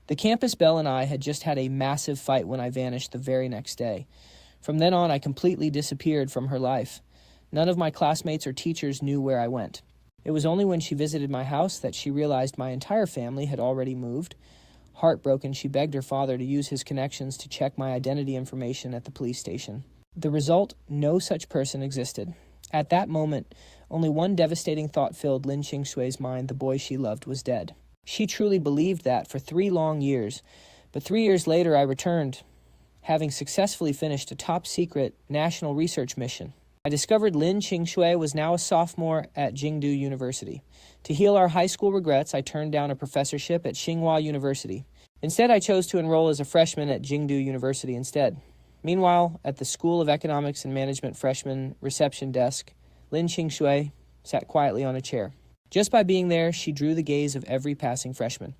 The campus Belle and I had just had a massive fight when I vanished the very next day. From then on, I completely disappeared from her life. None of my classmates or teachers knew where I went. It was only when she visited my house that she realized my entire family had already moved. Heartbroken, she begged her father to use his connections to check my identity information at the police station. The result, no such person existed. At that moment, only one devastating thought filled Lin Qingxue's mind: the boy she loved was dead. She truly believed that for 3 long years, but 3 years later I returned, having successfully finished a top-secret national research mission. I discovered Lin Qingxue was now a sophomore at Jingdu University. To heal our high school regrets, I turned down a professorship at Tsinghua University. Instead, I chose to enroll as a freshman at Jingdu University instead. Meanwhile, at the School of Economics and Management freshman reception desk, Lin Qingxue sat quietly on a chair. Just by being there, she drew the gaze of every passing freshman.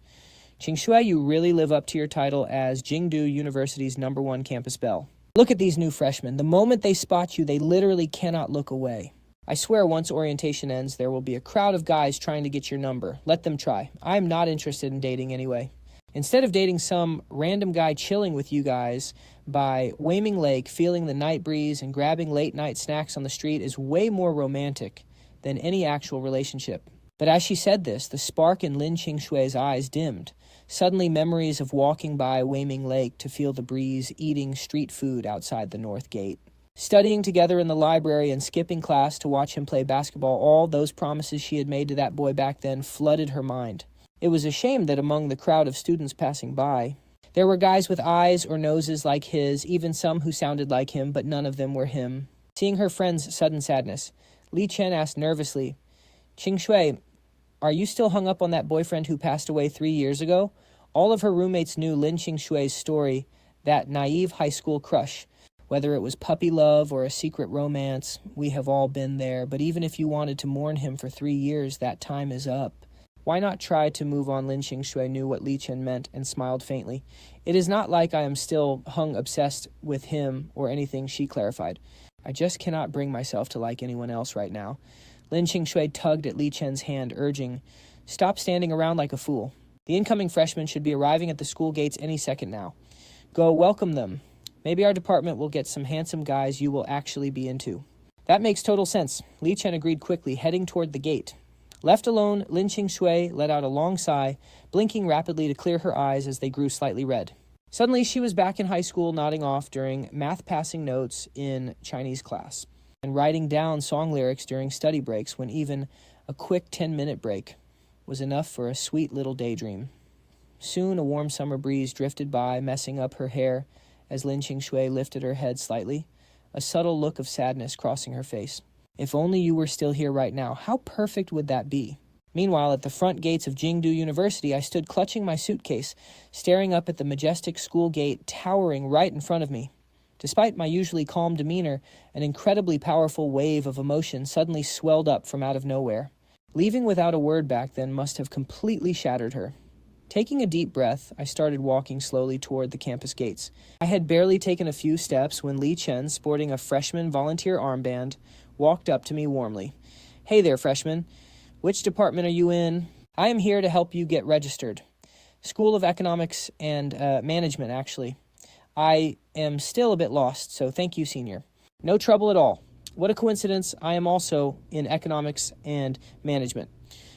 Qingxue, you really live up to your title as Jingdu University's #1 campus belle. Look at these new freshmen. The moment they spot you, they literally cannot look away. I swear once orientation ends, there will be a crowd of guys trying to get your number. Let them try. I am not interested in dating anyway. Instead of dating some random guy chilling with you guys by Weiming Lake, feeling the night breeze and grabbing late-night snacks on the street is way more romantic than any actual relationship. But as she said this, the spark in Lin Qingxue's eyes dimmed. Suddenly, memories of walking by Weiming Lake to feel the breeze, eating street food outside the North Gate, studying together in the library and skipping class to watch him play basketball, all those promises she had made to that boy back then flooded her mind. It was a shame that among the crowd of students passing by, there were guys with eyes or noses like his, even some who sounded like him, but none of them were him. Seeing her friend's sudden sadness, Li Chen asked nervously, "Qingxue, are you still hung up on that boyfriend who passed away 3 years ago?" All of her roommates knew Lin Qingxue's story, that naive high school crush. Whether it was puppy love or a secret romance, we have all been there. But even if you wanted to mourn him for 3 years, that time is up. Why not try to move on? Lin Qingxue knew what Li Chen meant and smiled faintly. It is not like I am still obsessed with him or anything, she clarified. I just cannot bring myself to like anyone else right now. Lin Qingxue tugged at Li Chen's hand, urging, "Stop standing around like a fool. The incoming freshmen should be arriving at the school gates any second now. Go welcome them. Maybe our department will get some handsome guys you will actually be into." That makes total sense. Li Chen agreed quickly, heading toward the gate. Left alone, Lin Qingxue let out a long sigh, blinking rapidly to clear her eyes as they grew slightly red. Suddenly, she was back in high school, nodding off during math passing notes in Chinese class, and writing down song lyrics during study breaks when even a quick 10-minute break was enough for a sweet little daydream. Soon, a warm summer breeze drifted by, messing up her hair as Lin Qingxue lifted her head slightly, a subtle look of sadness crossing her face. If only you were still here right now, how perfect would that be? Meanwhile, at the front gates of Jingdu University, I stood clutching my suitcase, staring up at the majestic school gate towering right in front of me. Despite my usually calm demeanor, an incredibly powerful wave of emotion suddenly swelled up from out of nowhere. Leaving without a word back then must have completely shattered her. Taking a deep breath, I started walking slowly toward the campus gates. I had barely taken a few steps when Li Chen, sporting a freshman volunteer armband, walked up to me warmly. "Hey there, freshman. Which department are you in?" "I am here to help you get registered. School of Economics and Management, actually. I am still a bit lost, so thank you, senior." "No trouble at all. What a coincidence. I am also in Economics and Management.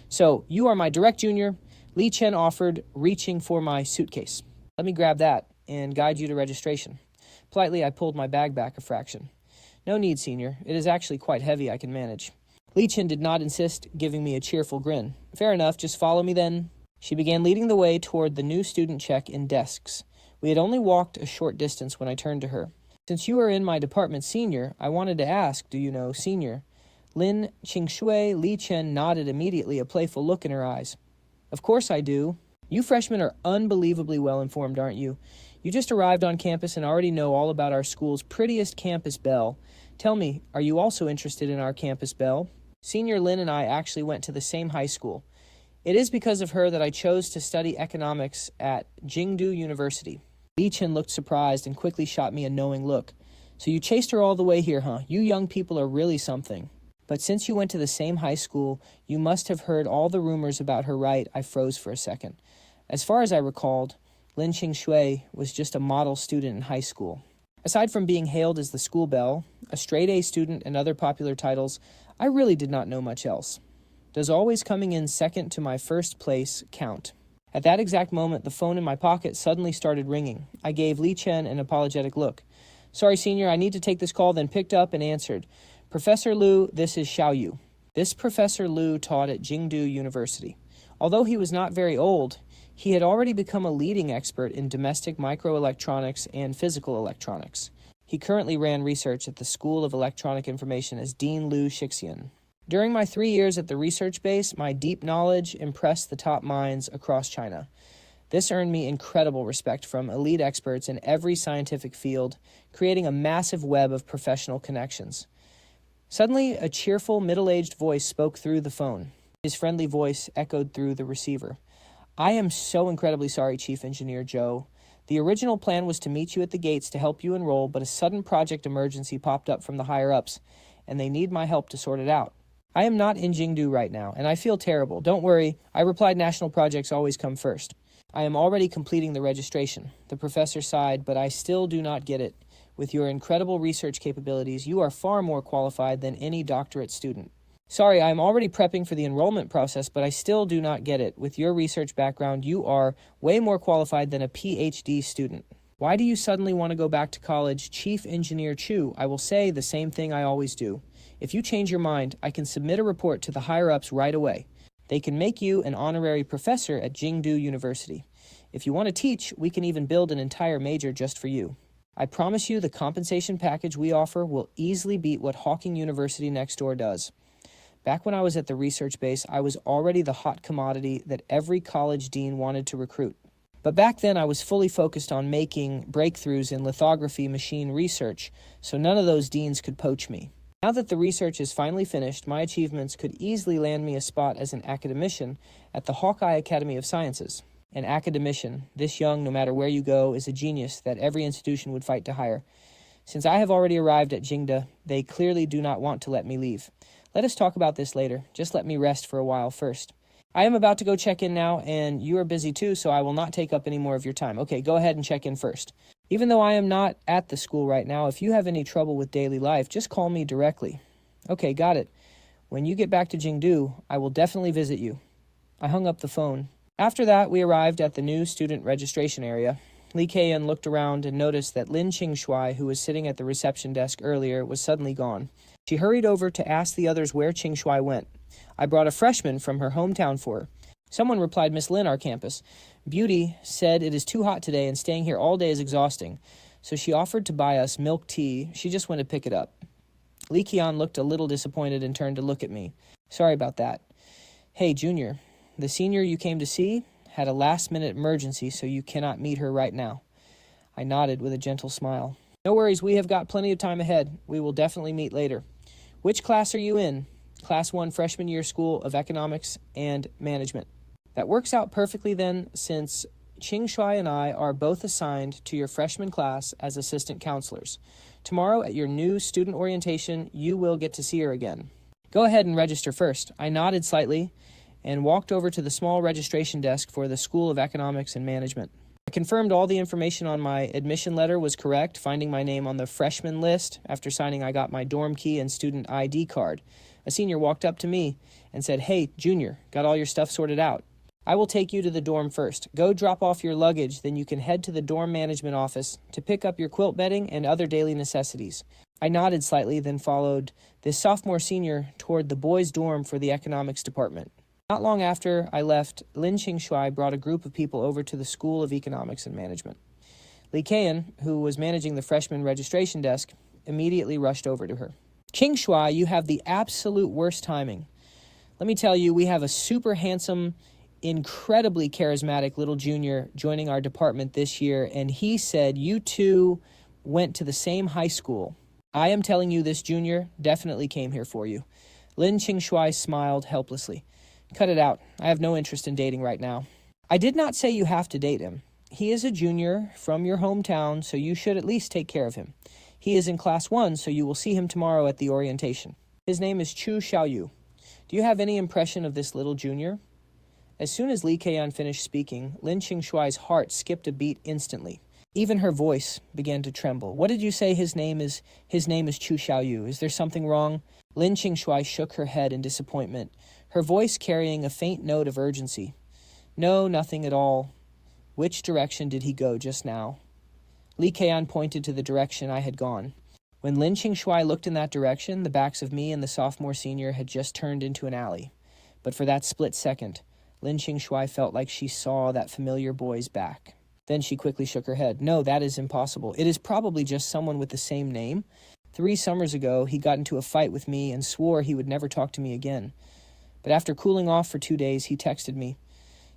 So you are my direct junior," Li Chen offered, reaching for my suitcase. "Let me grab that and guide you to registration." Politely, I pulled my bag back a fraction. "No need, senior. It is actually quite heavy. I can manage." Li Chen did not insist, giving me a cheerful grin. "Fair enough. Just follow me then." She began leading the way toward the new student check-in desks. We had only walked a short distance when I turned to her. "Since you are in my department, senior, I wanted to ask, do you know senior?" Lin Qingxue. Li Chen nodded immediately, a playful look in her eyes. "Of course I do. You freshmen are unbelievably well-informed, aren't you? You just arrived on campus and already know all about our school's prettiest campus belle. Tell me, are you also interested in our campus belle?" Senior Lin and I actually went to the same high school. It is because of her that I chose to study economics at Jingdu University. Li Chen looked surprised and quickly shot me a knowing look. "So you chased her all the way here, huh? You young people are really something. But since you went to the same high school, you must have heard all the rumors about her, right?" I froze for a second. As far as I recalled, Lin Qingxue was just a model student in high school. Aside from being hailed as the school belle, a straight-A student, and other popular titles, I really did not know much else. Does always coming in second to my first place count? At that exact moment, the phone in my pocket suddenly started ringing. I gave Li Chen an apologetic look. "Sorry, senior, I need to take this call," then picked up and answered. "Professor Liu, this is Xiaoyou." This Professor Liu taught at Jingdu University. Although he was not very old, he had already become a leading expert in domestic microelectronics and physical electronics. He currently ran research at the School of Electronic Information as Dean Liu Xixian. During my 3 years at the research base, my deep knowledge impressed the top minds across China. This earned me incredible respect from elite experts in every scientific field, creating a massive web of professional connections. Suddenly, a cheerful, middle-aged voice spoke through the phone. His friendly voice echoed through the receiver. "I am so incredibly sorry, Chief Engineer Zhou. The original plan was to meet you at the gates to help you enroll, but a sudden project emergency popped up from the higher-ups, and they need my help to sort it out. I am not in Jingdu right now, and I feel terrible. Don't worry, I replied national projects always come first. I am already completing the registration." The professor sighed, "But I still do not get it. With your incredible research capabilities, you are far more qualified than any doctorate student." "Sorry, I am already prepping for the enrollment process, but I still do not get it. With your research background, you are way more qualified than a PhD student." "Why do you suddenly want to go back to college, Chief Engineer Chu?" "I will say the same thing I always do. If you change your mind, I can submit a report to the higher-ups right away. They can make you an honorary professor at Jingdu University. If you want to teach, we can even build an entire major just for you. I promise you the compensation package we offer will easily beat what Hawking University next door does." Back when I was at the research base, I was already the hot commodity that every college dean wanted to recruit. But back then, I was fully focused on making breakthroughs in lithography machine research, so none of those deans could poach me. Now that the research is finally finished, my achievements could easily land me a spot as an academician at the Hawkeye Academy of Sciences. An academician, this young, no matter where you go, is a genius that every institution would fight to hire. Since I have already arrived at Jingda, they clearly do not want to let me leave. Let us talk about this later. Just let me rest for a while first. I am about to go check in now, and you are busy too, so I will not take up any more of your time. Okay, go ahead and check in first. Even though I am not at the school right now, if you have any trouble with daily life, just call me directly. Okay, got it. When you get back to Jingdu, I will definitely visit you. I hung up the phone. After that, we arrived at the new student registration area. Li Keiyan looked around and noticed that Lin Qingxue, who was sitting at the reception desk earlier, was suddenly gone. She hurried over to ask the others where Qingxue went. I brought a freshman from her hometown for her. Someone replied, "Miss Lin, our campus. Beauty said it is too hot today and staying here all day is exhausting. So she offered to buy us milk tea. She just went to pick it up." Li Qian looked a little disappointed and turned to look at me. "Sorry about that. Hey, Junior, the senior you came to see had a last-minute emergency, so you cannot meet her right now." I nodded with a gentle smile. "No worries, we have got plenty of time ahead. We will definitely meet later. Which class are you in?" "Class 1 freshman year School of Economics and Management." "That works out perfectly then, since Qingxue and I are both assigned to your freshman class as assistant counselors. Tomorrow at your new student orientation, you will get to see her again. Go ahead and register first." I nodded slightly and walked over to the small registration desk for the School of Economics and Management. I confirmed all the information on my admission letter was correct, finding my name on the freshman list. After signing, I got my dorm key and student ID card. A senior walked up to me and said, "Hey, Junior, got all your stuff sorted out? I will take you to the dorm first. Go drop off your luggage, then you can head to the dorm management office to pick up your quilt bedding and other daily necessities." I nodded slightly, then followed this sophomore senior toward the boys' dorm for the economics department. Not long after I left, Lin Qingxue brought a group of people over to the School of Economics and Management. Li Keiyan, who was managing the freshman registration desk, immediately rushed over to her. "Qingxue, you have the absolute worst timing. Let me tell you, we have a super handsome, incredibly charismatic little junior joining our department this year, and he said you two went to the same high school. I am telling you, this junior definitely came here for you." Lin Qingxue smiled helplessly. "Cut it out. I have no interest in dating right now." "I did not say you have to date him. He is a junior from your hometown, so you should at least take care of him. He is in class 1, so you will see him tomorrow at the orientation. His name is Chu Xiaoyou. Do you have any impression of this little junior?" As soon as Li Keyan finished speaking, Lin Qingxue's heart skipped a beat instantly. Even her voice began to tremble. What did you say his name is? His name is Chu Xiaoyou. Is there something wrong? Lin Qingxue shook her head in disappointment, her voice carrying a faint note of urgency. No, nothing at all. Which direction did he go just now? Li Keyan pointed to the direction I had gone. When Lin Qingxue looked in that direction, the backs of me and the sophomore senior had just turned into an alley. But for that split second, Lin Qingxue felt like she saw that familiar boy's back. Then she quickly shook her head. No, that is impossible. It is probably just someone with the same name. 3 summers ago, he got into a fight with me and swore he would never talk to me again. But after cooling off for 2 days, he texted me.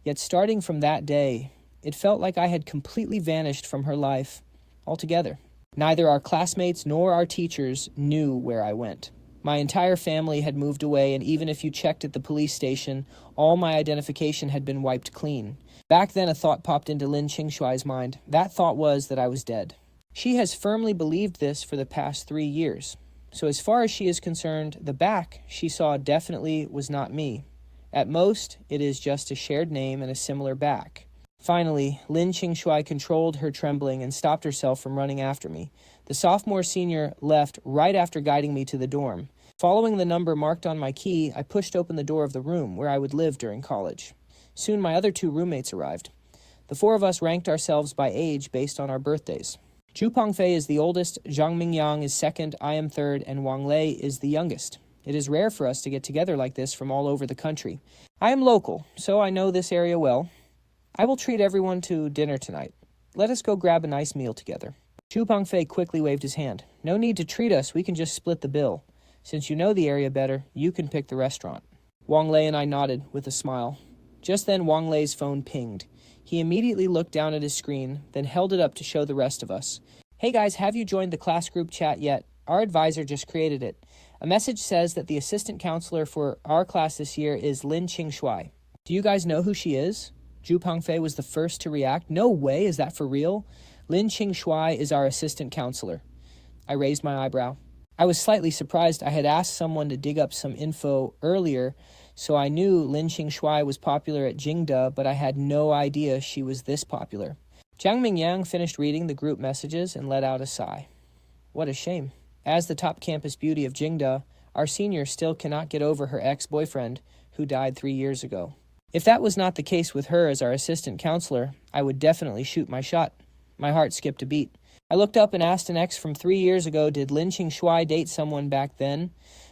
Yet starting from that day, it felt like I had completely vanished from her life altogether. Neither our classmates nor our teachers knew where I went. My entire family had moved away, and even if you checked at the police station, all my identification had been wiped clean. Back then, a thought popped into Lin Qingxue's mind. That thought was that I was dead. She has firmly believed this for the past 3 years. So as far as she is concerned, the back she saw definitely was not me. At most, it is just a shared name and a similar back. Finally, Lin Qingxue controlled her trembling and stopped herself from running after me. The sophomore senior left right after guiding me to the dorm. Following the number marked on my key, I pushed open the door of the room where I would live during college. Soon my other 2 roommates arrived. The 4 of us ranked ourselves by age based on our birthdays. Chu Pengfei is the oldest, Zhang Mingyang is second, I am third, and Wang Lei is the youngest. It is rare for us to get together like this from all over the country. I am local, so I know this area well. I will treat everyone to dinner tonight. Let us go grab a nice meal together. Chu Pengfei quickly waved his hand. No need to treat us, we can just split the bill. Since you know the area better, you can pick the restaurant. Wang Lei and I nodded with a smile. Just then Wang Lei's phone pinged. He immediately looked down at his screen, then held it up to show the rest of us. Hey guys, have you joined the class group chat yet? Our advisor just created it. A message says that the assistant counselor for our class this year is Lin Qingxue. Do you guys know who she is? Chu Pengfei was the first to react. No way, is that for real? Lin Qingxue is our assistant counselor. I raised my eyebrow. I was slightly surprised. I had asked someone to dig up some info earlier, so I knew Lin Qingxue was popular at Jingdu, but I had no idea she was this popular. Zhang Mingyang finished reading the group messages and let out a sigh. What a shame. As the top campus beauty of Jingdu, our senior still cannot get over her ex-boyfriend, who died 3 years ago. If that was not the case with her as our assistant counselor, I would definitely shoot my shot. My heart skipped a beat. I looked up and asked an ex from 3 years ago, did Lin Qingxue date someone back then?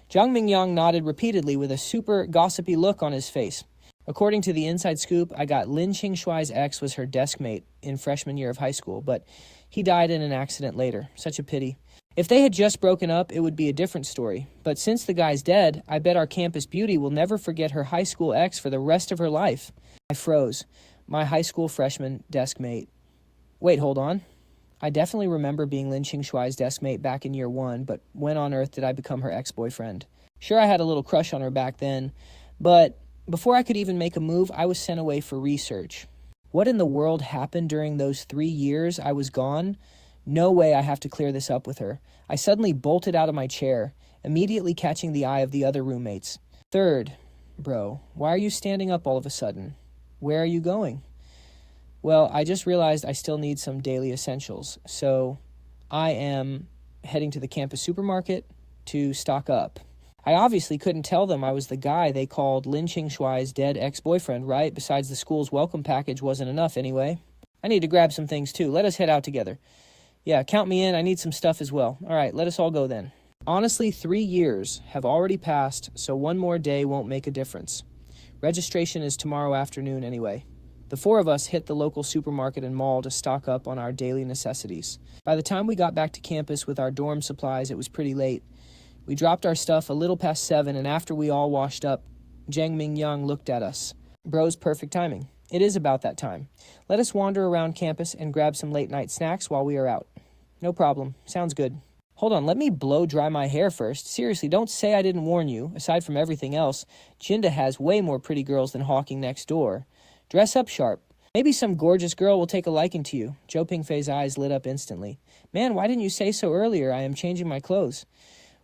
Zhang Mingyang nodded repeatedly with a super gossipy look on his face. According to the inside scoop, I got Lin Qingxue's ex was her desk mate in freshman year of high school, but he died in an accident later. Such a pity. If they had just broken up, it would be a different story. But since the guy's dead, I bet our campus beauty will never forget her high school ex for the rest of her life. I froze. My high school freshman desk mate. Wait, hold on. I definitely remember being Lin Qingxue's desk mate back in year 1, but when on earth did I become her ex-boyfriend? Sure, I had a little crush on her back then, but before I could even make a move, I was sent away for research. What in the world happened during those 3 years I was gone? No way, I have to clear this up with her. I suddenly bolted out of my chair, immediately catching the eye of the other roommates. Third, bro, why are you standing up all of a sudden? Where are you going? Well, I just realized I still need some daily essentials, so I am heading to the campus supermarket to stock up. I obviously couldn't tell them I was the guy they called Lin Qingxue's dead ex-boyfriend, right? Besides, the school's welcome package wasn't enough anyway. I need to grab some things too. Let us head out together. Yeah, count me in. I need some stuff as well. All right, let us all go then. Honestly, 3 years have already passed, so one more day won't make a difference. Registration is tomorrow afternoon anyway. The 4 of us hit the local supermarket and mall to stock up on our daily necessities. By the time we got back to campus with our dorm supplies, it was pretty late. We dropped our stuff a little past 7, and after we all washed up, Zhang Mingyang looked at us. Bro's perfect timing. It is about that time. Let us wander around campus and grab some late-night snacks while we are out. No problem. Sounds good. Hold on, let me blow dry my hair first. Seriously, don't say I didn't warn you. Aside from everything else, Jinda has way more pretty girls than Hawking next door. Dress up sharp. Maybe some gorgeous girl will take a liking to you. Zhou Pingfei's eyes lit up instantly. Man, why didn't you say so earlier? I am changing my clothes.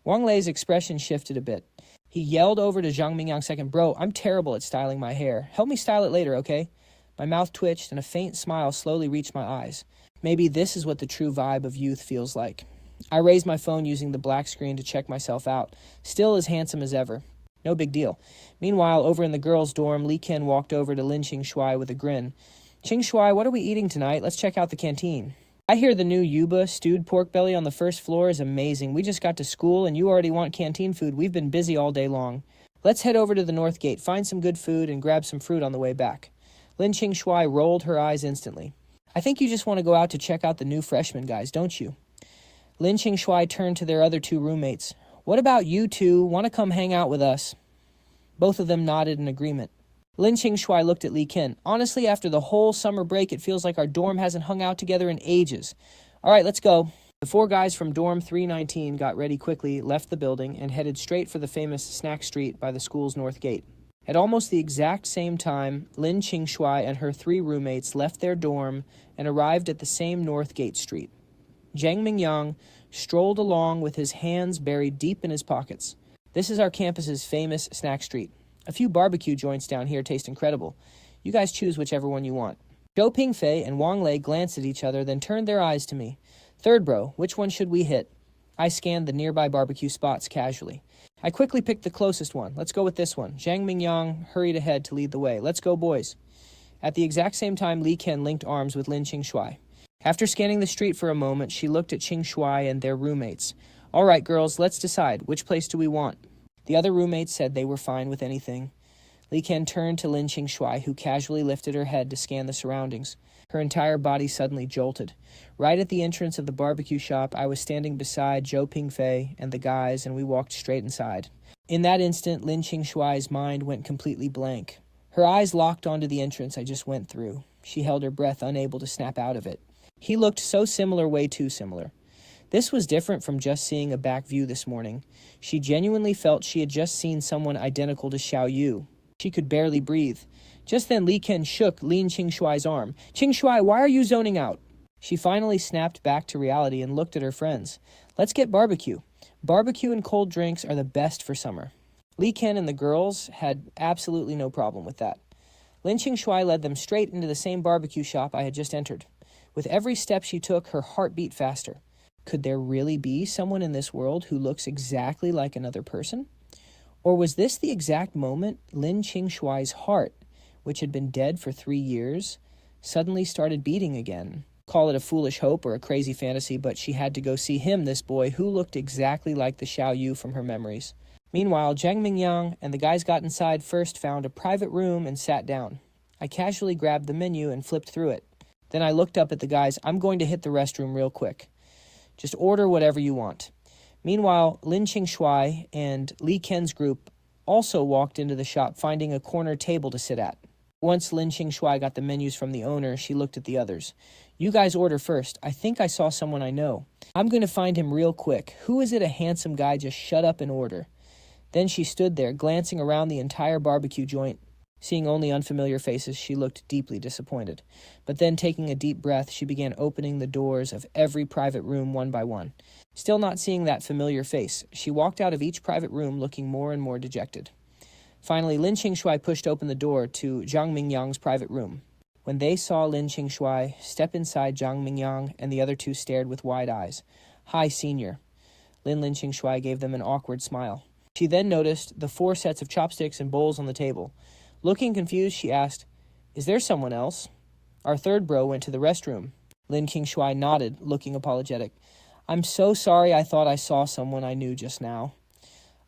Wang Lei's expression shifted a bit. He yelled over to Zhang Mingyang's second, "Bro, I'm terrible at styling my hair. Help me style it later, okay?" My mouth twitched and a faint smile slowly reached my eyes. Maybe this is what the true vibe of youth feels like. I raised my phone using the black screen to check myself out. Still as handsome as ever. No big deal. Meanwhile, over in the girls' dorm, Li Ken walked over to Lin Qingxue with a grin. "Qingxue, what are we eating tonight? Let's check out the canteen." "I hear the new yuba, stewed pork belly on the first floor is amazing. We just got to school and you already want canteen food. We've been busy all day long. Let's head over to the north gate, find some good food, and grab some fruit on the way back." Lin Qingxue rolled her eyes instantly. "I think you just want to go out to check out the new freshmen guys, don't you?" Lin Qingxue turned to their other two roommates. "What about you two? Want to come hang out with us?" Both of them nodded in agreement. Lin Qingxue looked at Li Ken. "Honestly, after the whole summer break, it feels like our dorm hasn't hung out together in ages. All right, let's go." The four guys from dorm 319 got ready quickly, left the building, and headed straight for the famous snack street by the school's north gate. At almost the exact same time, Lin Qingxue and her three roommates left their dorm and arrived at the same north gate street. Zhang Mingyang strolled along with his hands buried deep in his pockets. "This is our campus's famous snack street. A few barbecue joints down here taste incredible. You guys choose whichever one you want." Zhou Pingfei and Wang Lei glanced at each other, then turned their eyes to me. "Third bro, which one should we hit?" I scanned the nearby barbecue spots casually. I quickly picked the closest one. "Let's go with this one." Zhang Mingyang hurried ahead to lead the way. "Let's go, boys." At the exact same time, Li Ken linked arms with Lin Qingxue. After scanning the street for a moment, she looked at Qingxue and their roommates. "All right, girls, let's decide. Which place do we want?" The other roommates said they were fine with anything. Li Ken turned to Lin Qingxue, who casually lifted her head to scan the surroundings. Her entire body suddenly jolted. Right at the entrance of the barbecue shop, I was standing beside Zhou Pingfei and the guys, and we walked straight inside. In that instant, Lin Qingxue's mind went completely blank. Her eyes locked onto the entrance I just went through. She held her breath, unable to snap out of it. He looked so similar, way too similar. This was different from just seeing a back view this morning. She genuinely felt she had just seen someone identical to Xiaoyou. She could barely breathe. Just then, Li Ken shook Lin Qingxue's arm. "Qingxue, why are you zoning out?" She finally snapped back to reality and looked at her friends. "Let's get barbecue. Barbecue and cold drinks are the best for summer." Li Ken and the girls had absolutely no problem with that. Lin Qingxue led them straight into the same barbecue shop I had just entered. With every step she took, her heart beat faster. Could there really be someone in this world who looks exactly like another person? Or was this the exact moment Lin Qingxue's heart, which had been dead for 3 years, suddenly started beating again? Call it a foolish hope or a crazy fantasy, but she had to go see him, this boy, who looked exactly like the Xiaoyou from her memories. Meanwhile, Zhang Mingyang and the guys got inside first, found a private room, and sat down. I casually grabbed the menu and flipped through it. Then I looked up at the guys. "I'm going to hit the restroom real quick. Just order whatever you want." Meanwhile, Lin Qingxue and Li Ken's group also walked into the shop, finding a corner table to sit at. Once Lin Qingxue got the menus from the owner, she looked at the others. "You guys order first. I think I saw someone I know. I'm going to find him real quick. Who is it, a handsome guy? Just shut up and order." Then she stood there, glancing around the entire barbecue joint. Seeing only unfamiliar faces, she looked deeply disappointed. But then, taking a deep breath, she began opening the doors of every private room one by one. Still not seeing that familiar face, she walked out of each private room looking more and more dejected. Finally, Lin Qingxue pushed open the door to Zhang Mingyang's private room. When they saw Lin Qingxue step inside, Zhang Mingyang and the other two stared with wide eyes. "Hi, senior." Lin Qingxue gave them an awkward smile. She then noticed the 4 sets of chopsticks and bowls on the table. Looking confused, she asked, "Is there someone else?" "Our third bro went to the restroom." Lin Qingxue nodded, looking apologetic. "I'm so sorry, I thought I saw someone I knew just now.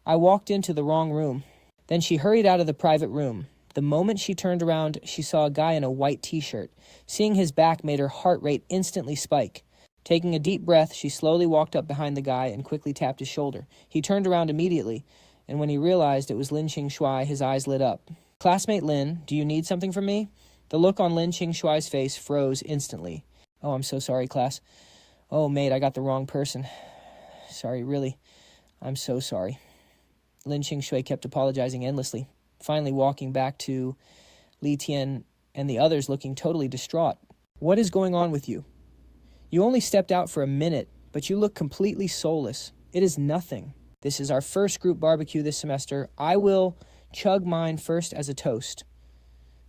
I walked into the wrong room." Then she hurried out of the private room. The moment she turned around, she saw a guy in a white t-shirt. Seeing his back made her heart rate instantly spike. Taking a deep breath, she slowly walked up behind the guy and quickly tapped his shoulder. He turned around immediately, and when he realized it was Lin Qingxue, his eyes lit up. "Classmate Lin, do you need something from me?" The look on Lin Qingxue's face froze instantly. "Oh, I'm so sorry, class. Oh, mate, I got the wrong person. Sorry, really. I'm so sorry." Lin Qingxue kept apologizing endlessly, finally walking back to Li Tian and the others looking totally distraught. "What is going on with you? You only stepped out for a minute, but you look completely soulless. It is nothing." This is our first group barbecue this semester. I will chug mine first as a toast.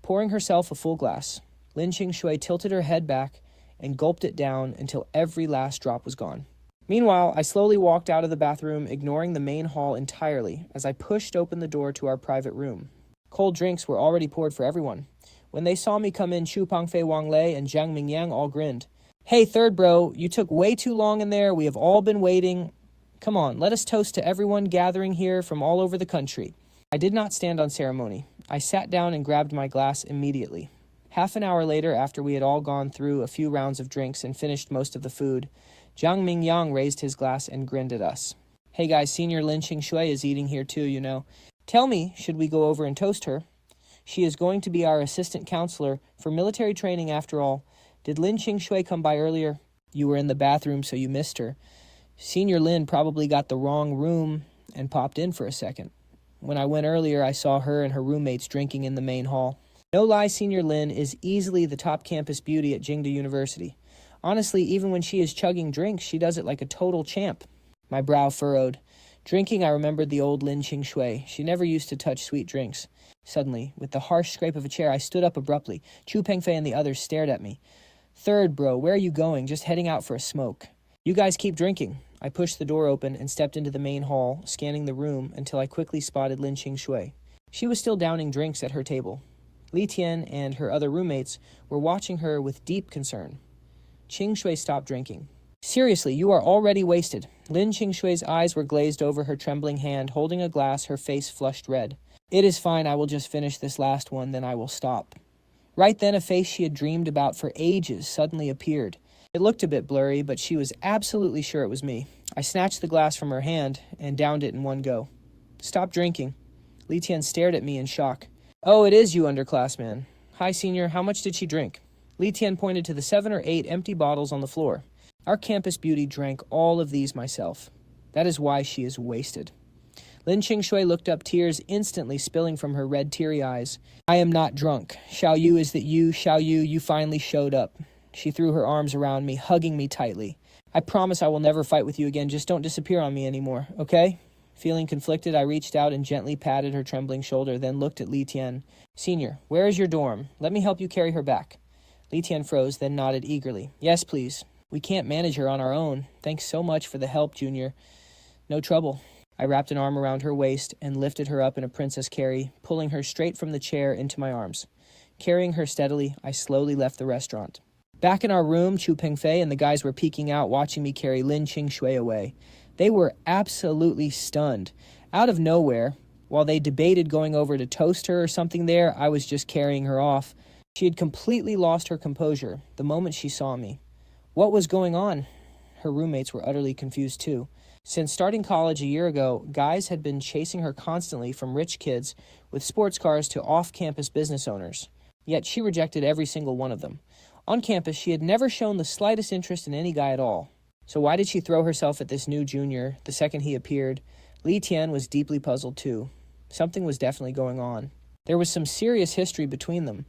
Pouring herself a full glass, Lin Qingxue tilted her head back and gulped it down until every last drop was gone. Meanwhile, I slowly walked out of the bathroom, ignoring the main hall entirely as I pushed open the door to our private room. Cold drinks were already poured for everyone. When they saw me come in, Chu Pengfei Wang Lei and Jiang Mingyang all grinned. "Hey, third bro, you took way too long in there. We have all been waiting. Come on, let us toast to everyone gathering here from all over the country." I did not stand on ceremony. I sat down and grabbed my glass immediately. Half an hour later, after we had all gone through a few rounds of drinks and finished most of the food, Jiang Mingyang raised his glass and grinned at us. "Hey guys, Senior Lin Qingxue is eating here too, you know. Tell me, should we go over and toast her? She is going to be our assistant counselor for military training after all. Did Lin Qingxue come by earlier? You were in the bathroom, so you missed her. Senior Lin probably got the wrong room and popped in for a second. When I went earlier, I saw her and her roommates drinking in the main hall. No lie, Senior Lin is easily the top campus beauty at Jingdu University. Honestly, even when she is chugging drinks, she does it like a total champ." My brow furrowed. Drinking, I remembered the old Lin Qingxue. She never used to touch sweet drinks. Suddenly, with the harsh scrape of a chair, I stood up abruptly. Chu Pengfei and the others stared at me. "Third, bro, where are you going? Just heading out for a smoke." "You guys keep drinking." I pushed the door open and stepped into the main hall, scanning the room until I quickly spotted Lin Qingxue. She was still downing drinks at her table. Li Tian and her other roommates were watching her with deep concern. Qingxue stopped drinking. "Seriously, you are already wasted." Lin Qingxue's eyes were glazed over her trembling hand, holding a glass, her face flushed red. "It is fine, I will just finish this last one, then I will stop." Right then, a face she had dreamed about for ages suddenly appeared. It looked a bit blurry, but she was absolutely sure it was me. I snatched the glass from her hand and downed it in one go. "Stop drinking." Li Tian stared at me in shock. "Oh, it is you, underclassman. Hi, senior, how much did she drink?" Li Tian pointed to the 7 or 8 empty bottles on the floor. "Our campus beauty drank all of these myself. That is why she is wasted." Lin Qingxue looked up, tears instantly spilling from her red, teary eyes. "I am not drunk. Xiaoyou, is that you? Xiaoyou, you finally showed up." She threw her arms around me, hugging me tightly. "I promise I will never fight with you again. Just don't disappear on me anymore, okay?" Feeling conflicted, I reached out and gently patted her trembling shoulder, then looked at Li Tian. "Senior, where is your dorm? Let me help you carry her back." Li Tian froze, then nodded eagerly. "Yes, please. We can't manage her on our own. Thanks so much for the help, Junior." "No trouble." I wrapped an arm around her waist and lifted her up in a princess carry, pulling her straight from the chair into my arms. Carrying her steadily, I slowly left the restaurant. Back in our room, Chu Pengfei and the guys were peeking out, watching me carry Lin Qingxue away. They were absolutely stunned. Out of nowhere, while they debated going over to toast her or something there, I was just carrying her off. She had completely lost her composure the moment she saw me. What was going on? Her roommates were utterly confused too. Since starting college a year ago, guys had been chasing her constantly, from rich kids with sports cars to off-campus business owners. Yet she rejected every single one of them. On campus, she had never shown the slightest interest in any guy at all. So why did she throw herself at this new junior the second he appeared? Li Tian was deeply puzzled too. Something was definitely going on. There was some serious history between them.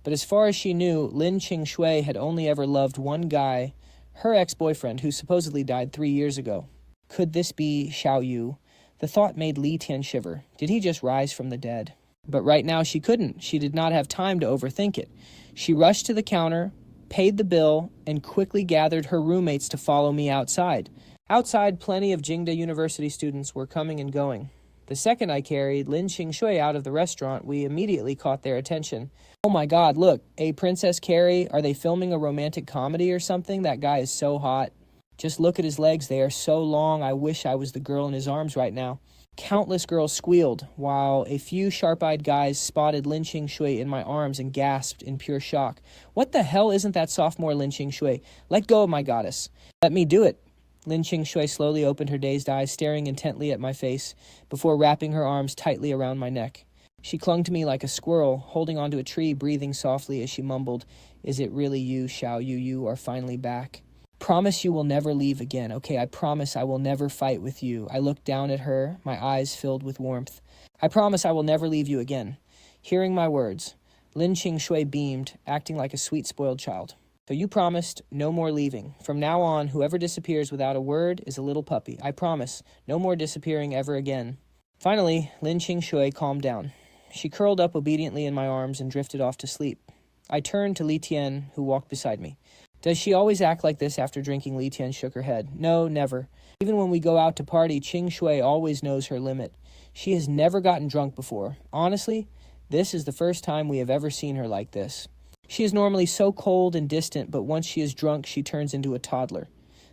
But as far as she knew, Lin Qingxue had only ever loved one guy, her ex-boyfriend, who supposedly died 3 years ago. Could this be Xiaoyou? The thought made Li Tian shiver. Did he just rise from the dead? But right now she couldn't. She did not have time to overthink it. She rushed to the counter, paid the bill, and quickly gathered her roommates to follow me outside. Outside, plenty of Jingdu University students were coming and going. The second I carried Lin Qingxue out of the restaurant, we immediately caught their attention. "Oh my god, look, a Princess Carrie, are they filming a romantic comedy or something? That guy is so hot. Just look at his legs, they are so long, I wish I was the girl in his arms right now." Countless girls squealed, while a few sharp-eyed guys spotted Lin Qingxue in my arms and gasped in pure shock. "What the hell isn't that sophomore Lin Qingxue? Let go of my goddess." "Let me do it." Lin Qingxue slowly opened her dazed eyes, staring intently at my face, before wrapping her arms tightly around my neck. She clung to me like a squirrel, holding onto a tree, breathing softly as she mumbled, "Is it really you, Xiaoyou? You are finally back. Promise you will never leave again, okay? I promise I will never fight with you." I looked down at her, my eyes filled with warmth. "I promise I will never leave you again." Hearing my words, Lin Qingxue beamed, acting like a sweet, spoiled child. So you promised no more leaving. From now on, whoever disappears without a word is a little puppy. I promise, no more disappearing ever again. Finally, Lin Qingxue calmed down. She curled up obediently in my arms and drifted off to sleep. I turned to Li Tian, who walked beside me. Does she always act like this after drinking? Li Tian shook her head. No, never. Even when we go out to party, Qingxue always knows her limit. She has never gotten drunk before. Honestly, this is the first time we have ever seen her like this. She is normally so cold and distant, but once she is drunk, she turns into a toddler.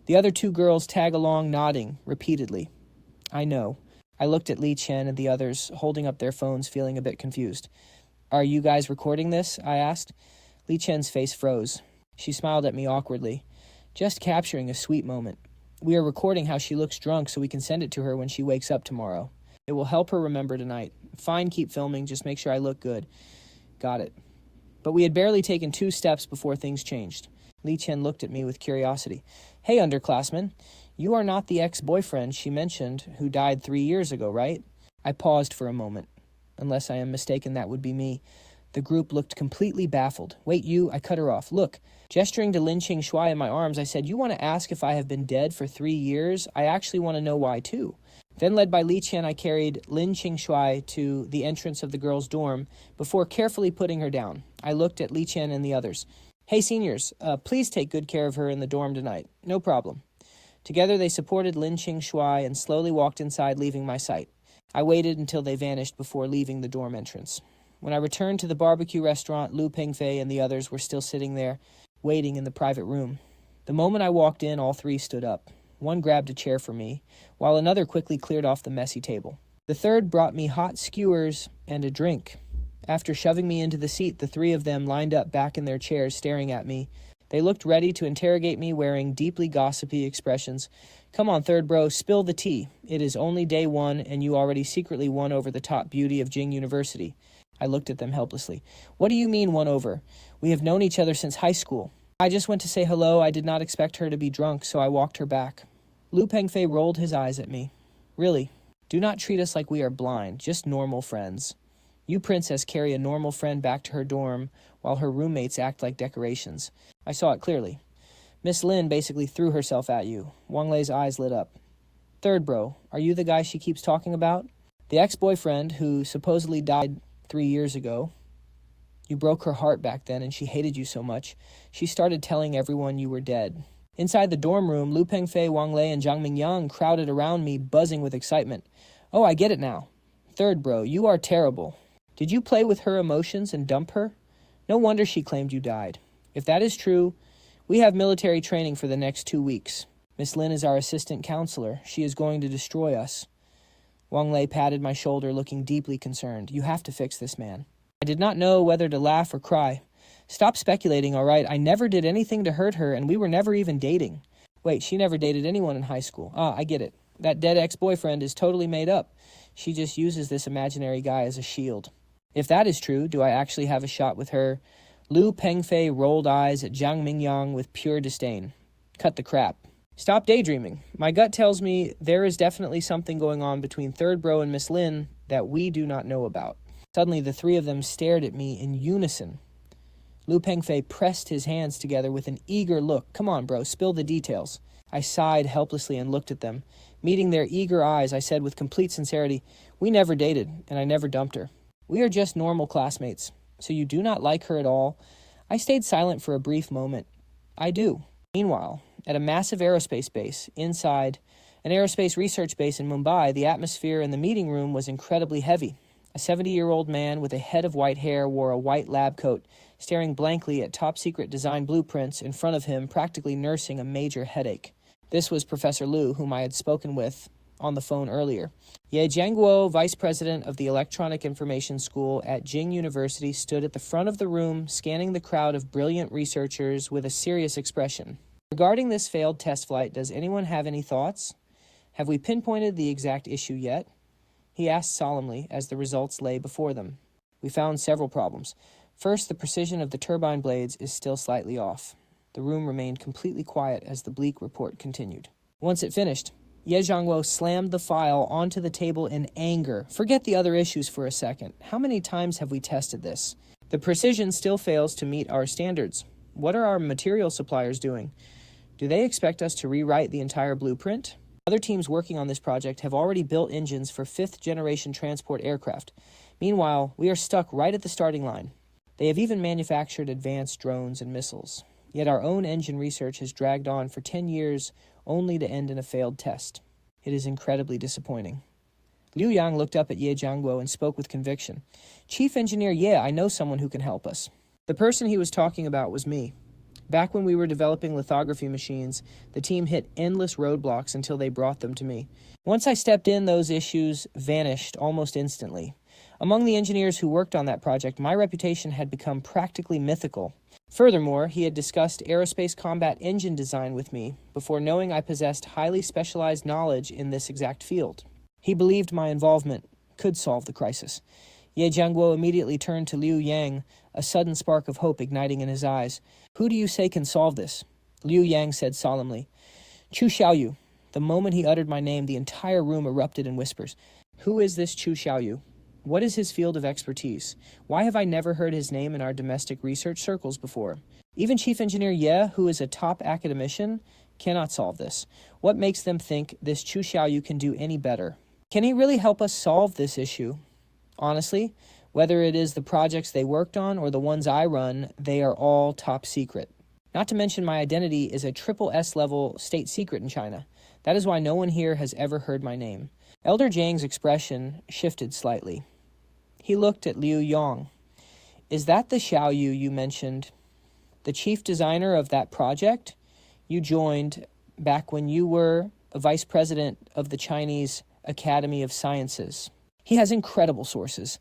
The other two girls tag along, nodding repeatedly. I know. I looked at Li Chen and the others, holding up their phones, feeling a bit confused. Are you guys recording this? I asked. Li Chen's face froze. She smiled at me awkwardly. Just capturing a sweet moment. We are recording how she looks drunk so we can send it to her when she wakes up tomorrow. It will help her remember tonight. Fine, keep filming. Just make sure I look good. Got it. But we had barely taken 2 steps before things changed. Li Chen looked at me with curiosity. Hey, underclassman, you are not the ex-boyfriend she mentioned who died 3 years ago, right? I paused for a moment. Unless I am mistaken, that would be me. The group looked completely baffled. Wait, you, I cut her off. Look, gesturing to Lin Qingxue in my arms, I said, you want to ask if I have been dead for 3 years? I actually want to know why, too. Then, led by Li Chen, I carried Lin Qingxue to the entrance of the girls' dorm before carefully putting her down. I looked at Li Chen and the others. Hey, seniors, please take good care of her in the dorm tonight. No problem. Together, they supported Lin Qingxue and slowly walked inside, leaving my sight. I waited until they vanished before leaving the dorm entrance. When I returned to the barbecue restaurant, Lu Pengfei and the others were still sitting there, waiting in the private room. The moment I walked in, all 3 stood up. One grabbed a chair for me, while another quickly cleared off the messy table. The third brought me hot skewers and a drink. After shoving me into the seat, the 3 of them lined up back in their chairs, staring at me. They looked ready to interrogate me, wearing deeply gossipy expressions. Come on, third bro, spill the tea. It is only day 1, and you already secretly won over the top beauty of Jingdu University. I looked at them helplessly. What do you mean won over? We have known each other since high school. I just went to say hello. I did not expect her to be drunk, so I walked her back. Lu Pengfei rolled his eyes at me. Really, do not treat us like we are blind, just normal friends. You, princess, carry a normal friend back to her dorm, while her roommates act like decorations. I saw it clearly. Miss Lin basically threw herself at you. Wang Lei's eyes lit up. Third bro, are you the guy she keeps talking about? The ex-boyfriend who supposedly died 3 years ago. You broke her heart back then and she hated you so much. She started telling everyone you were dead. Inside the dorm room, Lu Pengfei, Wang Lei, and Zhang Mingyang crowded around me, buzzing with excitement. Oh, I get it now. Third bro, you are terrible. Did you play with her emotions and dump her? No wonder she claimed you died. If that is true, we have military training for the next 2 weeks. Miss Lin is our assistant counselor. She is going to destroy us. Wang Lei patted my shoulder, looking deeply concerned. You have to fix this man. I did not know whether to laugh or cry. Stop speculating, all right? I never did anything to hurt her, and we were never even dating. Wait, she never dated anyone in high school. Ah, I get it. That dead ex-boyfriend is totally made up. She just uses this imaginary guy as a shield. If that is true, do I actually have a shot with her? Lu Pengfei rolled eyes at Zhang Mingyang with pure disdain. Cut the crap. Stop daydreaming. My gut tells me there is definitely something going on between Third Bro and Miss Lin that we do not know about. Suddenly, the 3 of them stared at me in unison. Lu Pengfei pressed his hands together with an eager look. Come on, bro, spill the details. I sighed helplessly and looked at them. Meeting their eager eyes, I said with complete sincerity, we never dated, and I never dumped her. We are just normal classmates. So you do not like her at all? I stayed silent for a brief moment. I do. Meanwhile, at a massive aerospace base, inside an aerospace research base in Mumbai, the atmosphere in the meeting room was incredibly heavy. A 70-year-old man with a head of white hair wore a white lab coat, staring blankly at top-secret design blueprints in front of him, practically nursing a major headache. This was Professor Lu, whom I had spoken with on the phone earlier. Ye Jianguo, vice president of the Electronic Information School at Jing University, stood at the front of the room, scanning the crowd of brilliant researchers with a serious expression. Regarding this failed test flight, does anyone have any thoughts? Have we pinpointed the exact issue yet? He asked solemnly as the results lay before them. We found several problems. First, the precision of the turbine blades is still slightly off. The room remained completely quiet as the bleak report continued. Once it finished, Ye Zhangguo slammed the file onto the table in anger. Forget the other issues for a second. How many times have we tested this? The precision still fails to meet our standards. What are our material suppliers doing? Do they expect us to rewrite the entire blueprint? Other teams working on this project have already built engines for fifth-generation transport aircraft. Meanwhile, we are stuck right at the starting line. They have even manufactured advanced drones and missiles. Yet our own engine research has dragged on for 10 years only to end in a failed test. It is incredibly disappointing. Liu Yang looked up at Ye Jiangguo and spoke with conviction. Chief Engineer Ye, I know someone who can help us. The person he was talking about was me. Back when we were developing lithography machines, the team hit endless roadblocks until they brought them to me. Once I stepped in, those issues vanished almost instantly. Among the engineers who worked on that project, my reputation had become practically mythical. Furthermore, he had discussed aerospace combat engine design with me before knowing I possessed highly specialized knowledge in this exact field. He believed my involvement could solve the crisis. Ye Jiangguo immediately turned to Liu Yang, a sudden spark of hope igniting in his eyes. Who do you say can solve this? Liu Yang said solemnly. Chu Xiaoyou. The moment he uttered my name, the entire room erupted in whispers. Who is this Chu Xiaoyou? What is his field of expertise? Why have I never heard his name in our domestic research circles before? Even Chief Engineer Ye, who is a top academician, cannot solve this. What makes them think this Chu Xiaoyou can do any better? Can he really help us solve this issue? Honestly, whether it is the projects they worked on or the ones I run, they are all top secret. Not to mention my identity is a triple S level state secret in China. That is why no one here has ever heard my name. Elder Jiang's expression shifted slightly. He looked at Liu Yang. Is that the Xiaoyu you mentioned? The chief designer of that project? You joined back when you were a vice president of the Chinese Academy of Sciences. He has incredible sources.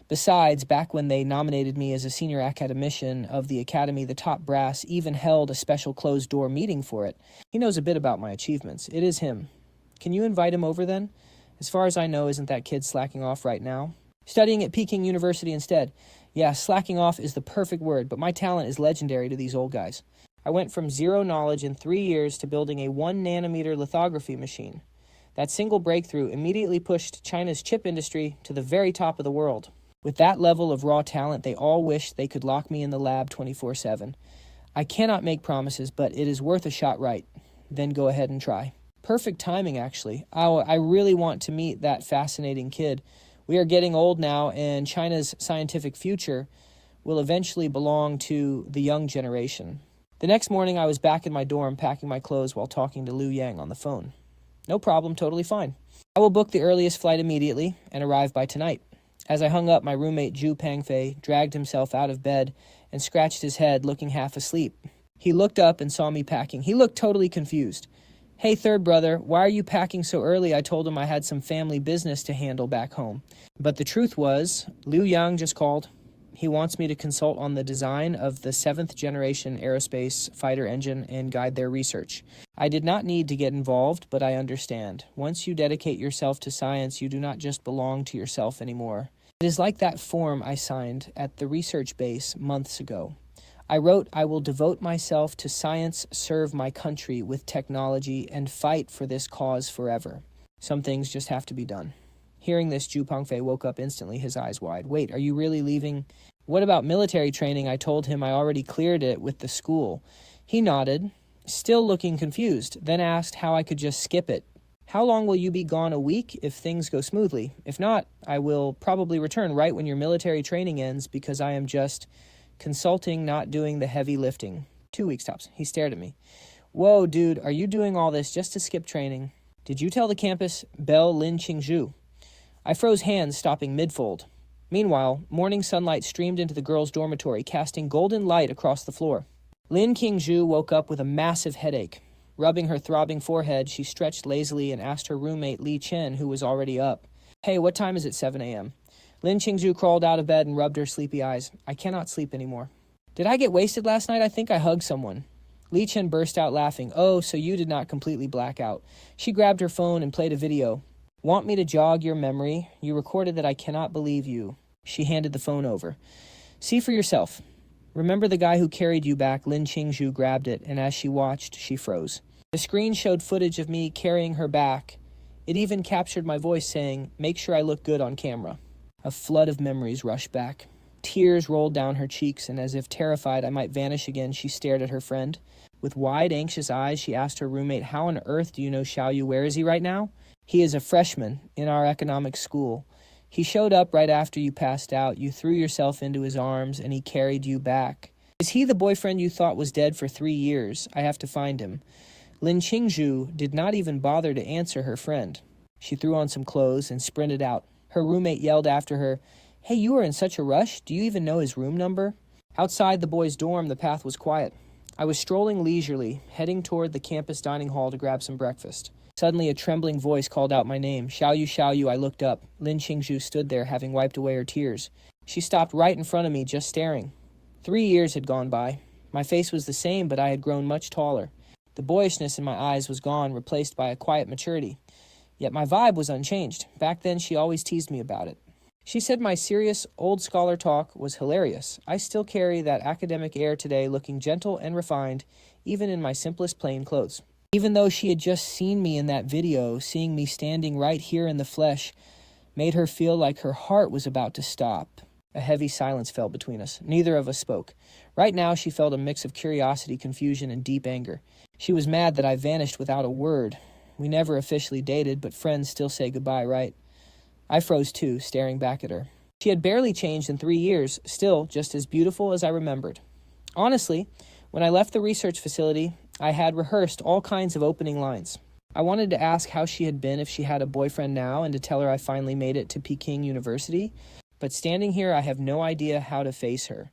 Besides, back when they nominated me as a senior academician of the academy, the top brass even held a special closed-door meeting for it. He knows a bit about my achievements. It is him. Can you invite him over then? As far as I know, isn't that kid slacking off right now? Studying at Peking University instead. Yeah, slacking off is the perfect word, but my talent is legendary to these old guys. I went from zero knowledge in 3 years to building a 1-nanometer lithography machine. That single breakthrough immediately pushed China's chip industry to the very top of the world. With that level of raw talent, they all wish they could lock me in the lab 24/7. I cannot make promises, but it is worth a shot right. Then go ahead and try. Perfect timing, actually. I really want to meet that fascinating kid. We are getting old now, and China's scientific future will eventually belong to the young generation. The next morning, I was back in my dorm packing my clothes while talking to Liu Yang on the phone. No problem, totally fine. I will book the earliest flight immediately and arrive by tonight. As I hung up, my roommate Zhu Pangfei dragged himself out of bed and scratched his head, looking half asleep. He looked up and saw me packing. He looked totally confused. Hey, third brother, why are you packing so early? I told him I had some family business to handle back home. But the truth was, Liu Yang just called. He wants me to consult on the design of the 7th generation aerospace fighter engine and guide their research. I did not need to get involved, but I understand. Once you dedicate yourself to science, you do not just belong to yourself anymore. It is like that form I signed at the research base months ago. I wrote, I will devote myself to science, serve my country with technology, and fight for this cause forever. Some things just have to be done. Hearing this, Zhu Pengfei woke up instantly, his eyes wide. Wait, are you really leaving? What about military training? I told him I already cleared it with the school. He nodded, still looking confused, then asked how I could just skip it. How long will you be gone? A week if things go smoothly? If not, I will probably return right when your military training ends because I am just consulting, not doing the heavy lifting. 2 weeks tops. He stared at me. Whoa, dude, are you doing all this just to skip training? Did you tell the campus Belle Lin Qingxue? I froze hands, stopping mid-fold. Meanwhile, morning sunlight streamed into the girls' dormitory, casting golden light across the floor. Lin Qingxue woke up with a massive headache. Rubbing her throbbing forehead, she stretched lazily and asked her roommate Li Chen, who was already up. Hey, what time is it? 7 a.m. Lin Qingxue crawled out of bed and rubbed her sleepy eyes. I cannot sleep anymore. Did I get wasted last night? I think I hugged someone. Li Chen burst out laughing. Oh, so you did not completely black out. She grabbed her phone and played a video. Want me to jog your memory? You recorded that I cannot believe you. She handed the phone over. See for yourself. Remember the guy who carried you back? Lin Qingxue grabbed it, and as she watched, she froze. The screen showed footage of me carrying her back. It even captured my voice saying, make sure I look good on camera. A flood of memories rushed back. Tears rolled down her cheeks, and as if terrified I might vanish again, she stared at her friend. With wide, anxious eyes, she asked her roommate, "How on earth do you know Xiaoyou? Where is he right now?" "He is a freshman in our economics school. He showed up right after you passed out. You threw yourself into his arms, and he carried you back." "Is he the boyfriend you thought was dead for 3 years? I have to find him." Lin Qingxue did not even bother to answer her friend. She threw on some clothes and sprinted out. Her roommate yelled after her, "Hey, you are in such a rush. Do you even know his room number?" Outside the boys' dorm, the path was quiet. I was strolling leisurely, heading toward the campus dining hall to grab some breakfast. Suddenly, a trembling voice called out my name. "Xiaoyou, Xiaoyou." I looked up. Lin Qingxue stood there, having wiped away her tears. She stopped right in front of me, just staring. 3 years had gone by. My face was the same, but I had grown much taller. The boyishness in my eyes was gone, replaced by a quiet maturity. Yet my vibe was unchanged. Back then, she always teased me about it. She said my serious, old scholar talk was hilarious. I still carry that academic air today, looking gentle and refined, even in my simplest plain clothes. Even though she had just seen me in that video, seeing me standing right here in the flesh made her feel like her heart was about to stop. A heavy silence fell between us. Neither of us spoke. Right now, she felt a mix of curiosity, confusion, and deep anger. She was mad that I vanished without a word. We never officially dated, but friends still say goodbye, right? I froze too, staring back at her. She had barely changed in 3 years, still just as beautiful as I remembered. Honestly, when I left the research facility, I had rehearsed all kinds of opening lines. I wanted to ask how she had been if she had a boyfriend now, and to tell her I finally made it to Peking University. But standing here, I have no idea how to face her.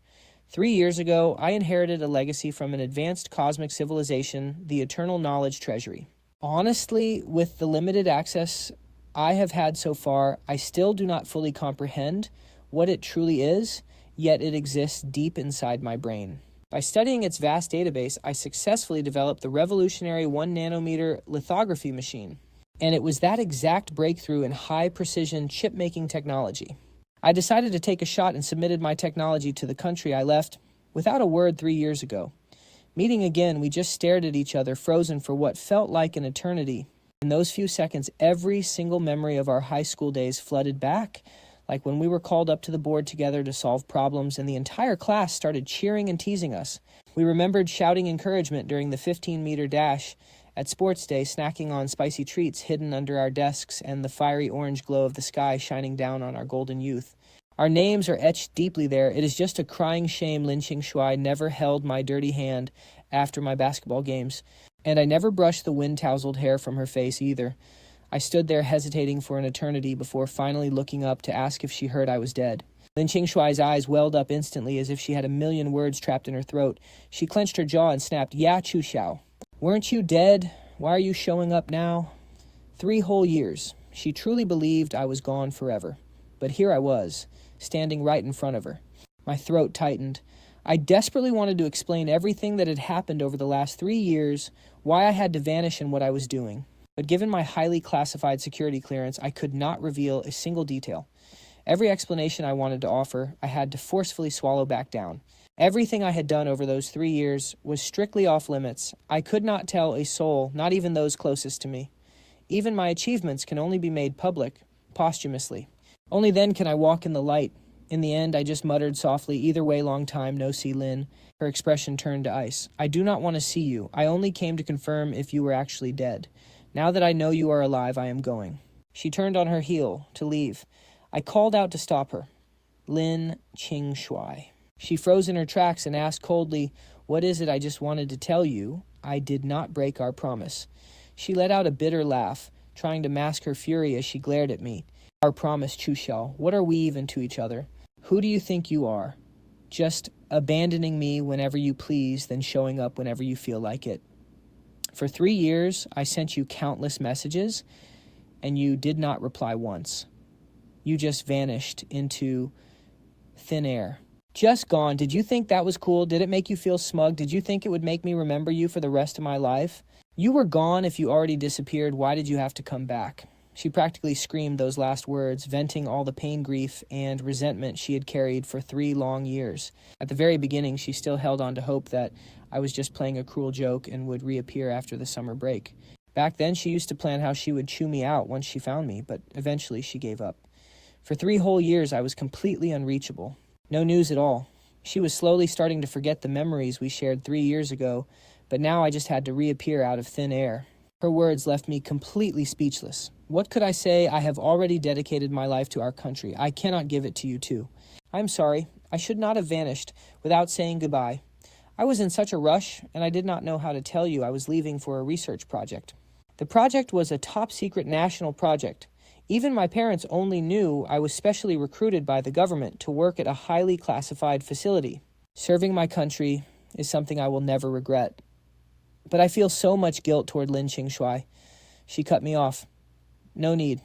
3 years ago, I inherited a legacy from an advanced cosmic civilization, the Eternal Knowledge Treasury. Honestly, with the limited access I have had so far, I still do not fully comprehend what it truly is, yet it exists deep inside my brain. By studying its vast database, I successfully developed the revolutionary 1 nanometer lithography machine. And it was that exact breakthrough in high-precision chip-making technology. I decided to take a shot and submitted my technology to the country I left without a word 3 years ago. Meeting again, we just stared at each other, frozen for what felt like an eternity. In those few seconds, every single memory of our high school days flooded back, like when we were called up to the board together to solve problems and the entire class started cheering and teasing us. We remembered shouting encouragement during the 15-meter dash at sports day, snacking on spicy treats hidden under our desks and the fiery orange glow of the sky shining down on our golden youth. Our names are etched deeply there. It is just a crying shame Lin Qingxue never held my dirty hand after my basketball games. And I never brushed the wind-tousled hair from her face either. I stood there hesitating for an eternity before finally looking up to ask if she heard I was dead. Lin Qingxue's eyes welled up instantly as if she had a million words trapped in her throat. She clenched her jaw and snapped, "Yeah, Chu Xiao. Weren't you dead? Why are you showing up now?" 3 whole years. She truly believed I was gone forever. But here I was, standing right in front of her. My throat tightened. I desperately wanted to explain everything that had happened over the last 3 years, why I had to vanish and what I was doing. But given my highly classified security clearance, I could not reveal a single detail. Every explanation I wanted to offer, I had to forcefully swallow back down. Everything I had done over those 3 years was strictly off limits. I could not tell a soul, not even those closest to me. Even my achievements can only be made public, posthumously. Only then can I walk in the light. In the end, I just muttered softly, "Either way, long time, no see Lin." Her expression turned to ice. "I do not want to see you. I only came to confirm if you were actually dead. Now that I know you are alive, I am going." She turned on her heel to leave. I called out to stop her. "Lin Qingxue." She froze in her tracks and asked coldly, "What is it I just wanted to tell you? I did not break our promise." She let out a bitter laugh, trying to mask her fury as she glared at me. "Our promise, Chu Xiao. What are we even to each other? Who do you think you are? Just abandoning me whenever you please, then showing up whenever you feel like it. For 3 years, I sent you countless messages, and you did not reply once. You just vanished into thin air. Just gone. Did you think that was cool? Did it make you feel smug? Did you think it would make me remember you for the rest of my life? You were gone if you already disappeared. Why did you have to come back?" She practically screamed those last words, venting all the pain, grief, and resentment she had carried for 3 long years. At the very beginning, she still held on to hope that I was just playing a cruel joke and would reappear after the summer break. Back then, she used to plan how she would chew me out once she found me, but eventually she gave up. For 3 whole years, I was completely unreachable. No news at all. She was slowly starting to forget the memories we shared 3 years ago, but now I just had to reappear out of thin air. Her words left me completely speechless. What could I say? I have already dedicated my life to our country. I cannot give it to you too. I'm sorry. I should not have vanished without saying goodbye. I was in such a rush, and I did not know how to tell you I was leaving for a research project. The project was a top-secret national project. Even my parents only knew I was specially recruited by the government to work at a highly classified facility. Serving my country is something I will never regret. But I feel so much guilt toward Lin Qingxue. She cut me off. No need.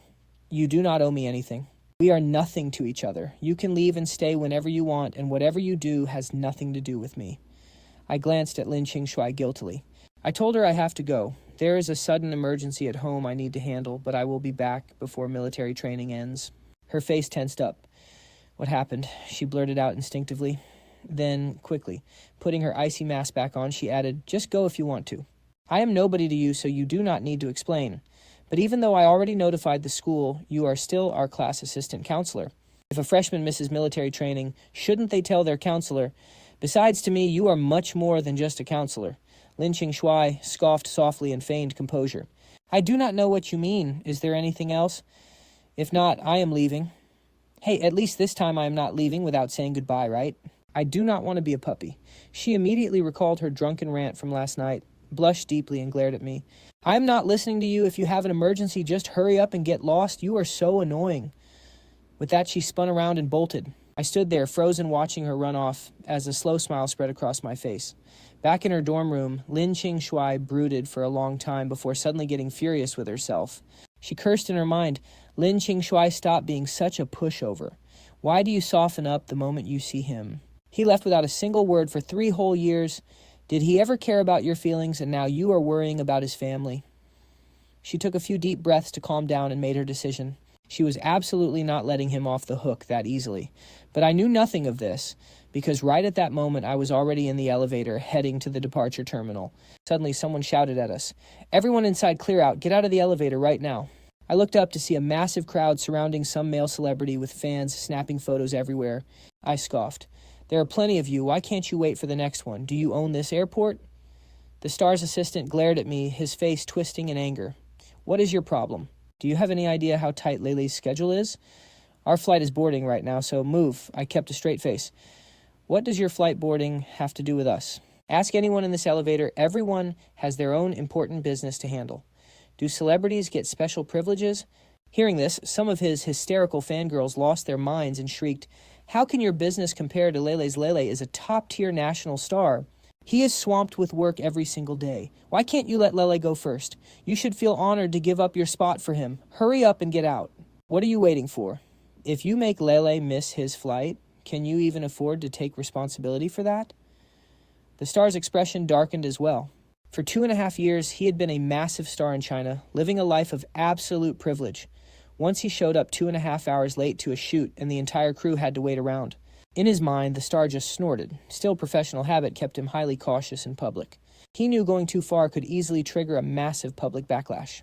You do not owe me anything. We are nothing to each other. You can leave and stay whenever you want, and whatever you do has nothing to do with me. I glanced at Lin Qingxue guiltily. I told her I have to go. There is a sudden emergency at home I need to handle, but I will be back before military training ends. Her face tensed up. What happened? She blurted out instinctively. Then, quickly, putting her icy mask back on, she added, just go if you want to. I am nobody to you, so you do not need to explain. But even though I already notified the school, you are still our class assistant counselor. If a freshman misses military training, shouldn't they tell their counselor? Besides, to me, you are much more than just a counselor. Lin Qingxue scoffed softly and feigned composure. I do not know what you mean. Is there anything else? If not, I am leaving. Hey, at least this time I am not leaving without saying goodbye, right? I do not want to be a puppy. She immediately recalled her drunken rant from last night, blushed deeply, and glared at me. I am not listening to you. If you have an emergency, just hurry up and get lost. You are so annoying. With that, she spun around and bolted. I stood there, frozen, watching her run off, as a slow smile spread across my face. Back in her dorm room, Lin Qingxue brooded for a long time before suddenly getting furious with herself. She cursed in her mind, Lin Qingxue, stop being such a pushover. Why do you soften up the moment you see him? He left without a single word for 3 whole years. Did he ever care about your feelings, and now you are worrying about his family? She took a few deep breaths to calm down and made her decision. She was absolutely not letting him off the hook that easily. But I knew nothing of this, because right at that moment I was already in the elevator heading to the departure terminal. Suddenly someone shouted at us, "Everyone inside, clear out. Get out of the elevator right now." I looked up to see a massive crowd surrounding some male celebrity with fans snapping photos everywhere. I scoffed. There are plenty of you. Why can't you wait for the next one? Do you own this airport? The star's assistant glared at me, his face twisting in anger. What is your problem? Do you have any idea how tight Lele's schedule is? Our flight is boarding right now, so move. I kept a straight face. What does your flight boarding have to do with us? Ask anyone in this elevator. Everyone has their own important business to handle. Do celebrities get special privileges? Hearing this, some of his hysterical fangirls lost their minds and shrieked, how can your business compare to Lele's? Lele is a top-tier national star. He is swamped with work every single day. Why can't you let Lele go first? You should feel honored to give up your spot for him. Hurry up and get out. What are you waiting for? If you make Lele miss his flight, can you even afford to take responsibility for that? The star's expression darkened as well. For 2.5 years, he had been a massive star in China, living a life of absolute privilege. Once he showed up 2.5 hours late to a shoot, and the entire crew had to wait around. In his mind, the star just snorted. Still, professional habit kept him highly cautious in public. He knew going too far could easily trigger a massive public backlash.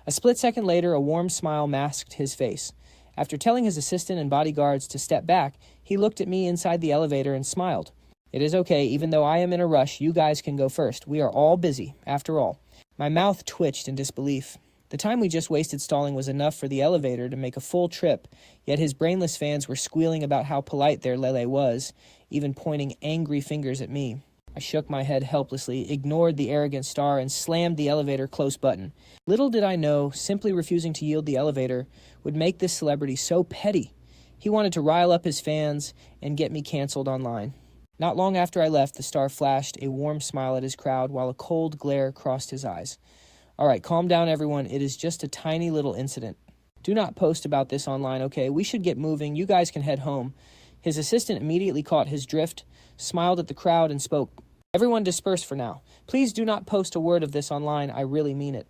A split second later, a warm smile masked his face. After telling his assistant and bodyguards to step back, he looked at me inside the elevator and smiled. It is okay, even though I am in a rush, you guys can go first. We are all busy, after all. My mouth twitched in disbelief. The time we just wasted stalling was enough for the elevator to make a full trip, yet his brainless fans were squealing about how polite their Lele was, even pointing angry fingers at me. I shook my head helplessly, ignored the arrogant star, and slammed the elevator close button. Little did I know, simply refusing to yield the elevator would make this celebrity so petty. He wanted to rile up his fans and get me canceled online. Not long after I left, the star flashed a warm smile at his crowd while a cold glare crossed his eyes. All right, calm down, everyone. It is just a tiny little incident. Do not post about this online, okay? We should get moving. You guys can head home. His assistant immediately caught his drift, smiled at the crowd, and spoke. Everyone disperse for now. Please do not post a word of this online. I really mean it.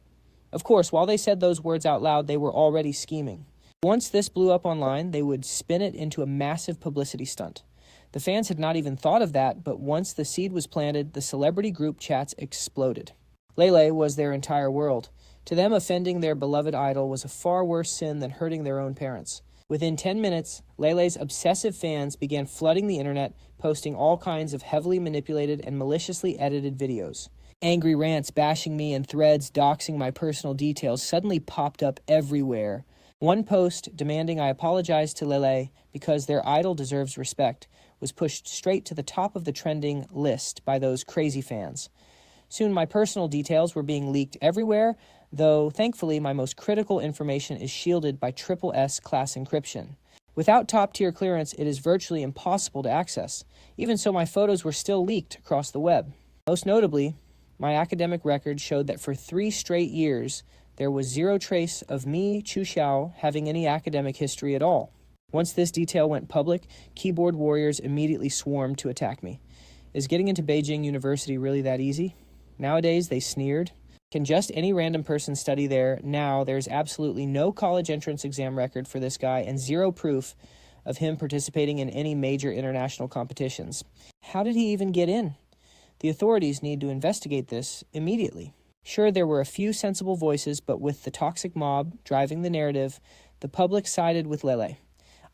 Of course, while they said those words out loud, they were already scheming. Once this blew up online, they would spin it into a massive publicity stunt. The fans had not even thought of that, but once the seed was planted, the celebrity group chats exploded. Lele was their entire world. To them, offending their beloved idol was a far worse sin than hurting their own parents. Within 10 minutes, Lele's obsessive fans began flooding the internet, posting all kinds of heavily manipulated and maliciously edited videos. Angry rants bashing me and threads doxing my personal details suddenly popped up everywhere. One post demanding I apologize to Lele because their idol deserves respect was pushed straight to the top of the trending list by those crazy fans. Soon my personal details were being leaked everywhere, though thankfully my most critical information is shielded by SSS class encryption. Without top-tier clearance, it is virtually impossible to access. Even so, my photos were still leaked across the web. Most notably, my academic record showed that for 3 straight years, there was zero trace of me, Chu Xiaoyou, having any academic history at all. Once this detail went public, keyboard warriors immediately swarmed to attack me. Is getting into Beijing University really that easy? Nowadays, they sneered. Can just any random person study there? Now, there's absolutely no college entrance exam record for this guy and zero proof of him participating in any major international competitions. How did he even get in? The authorities need to investigate this immediately. Sure, there were a few sensible voices, but with the toxic mob driving the narrative, the public sided with Lele.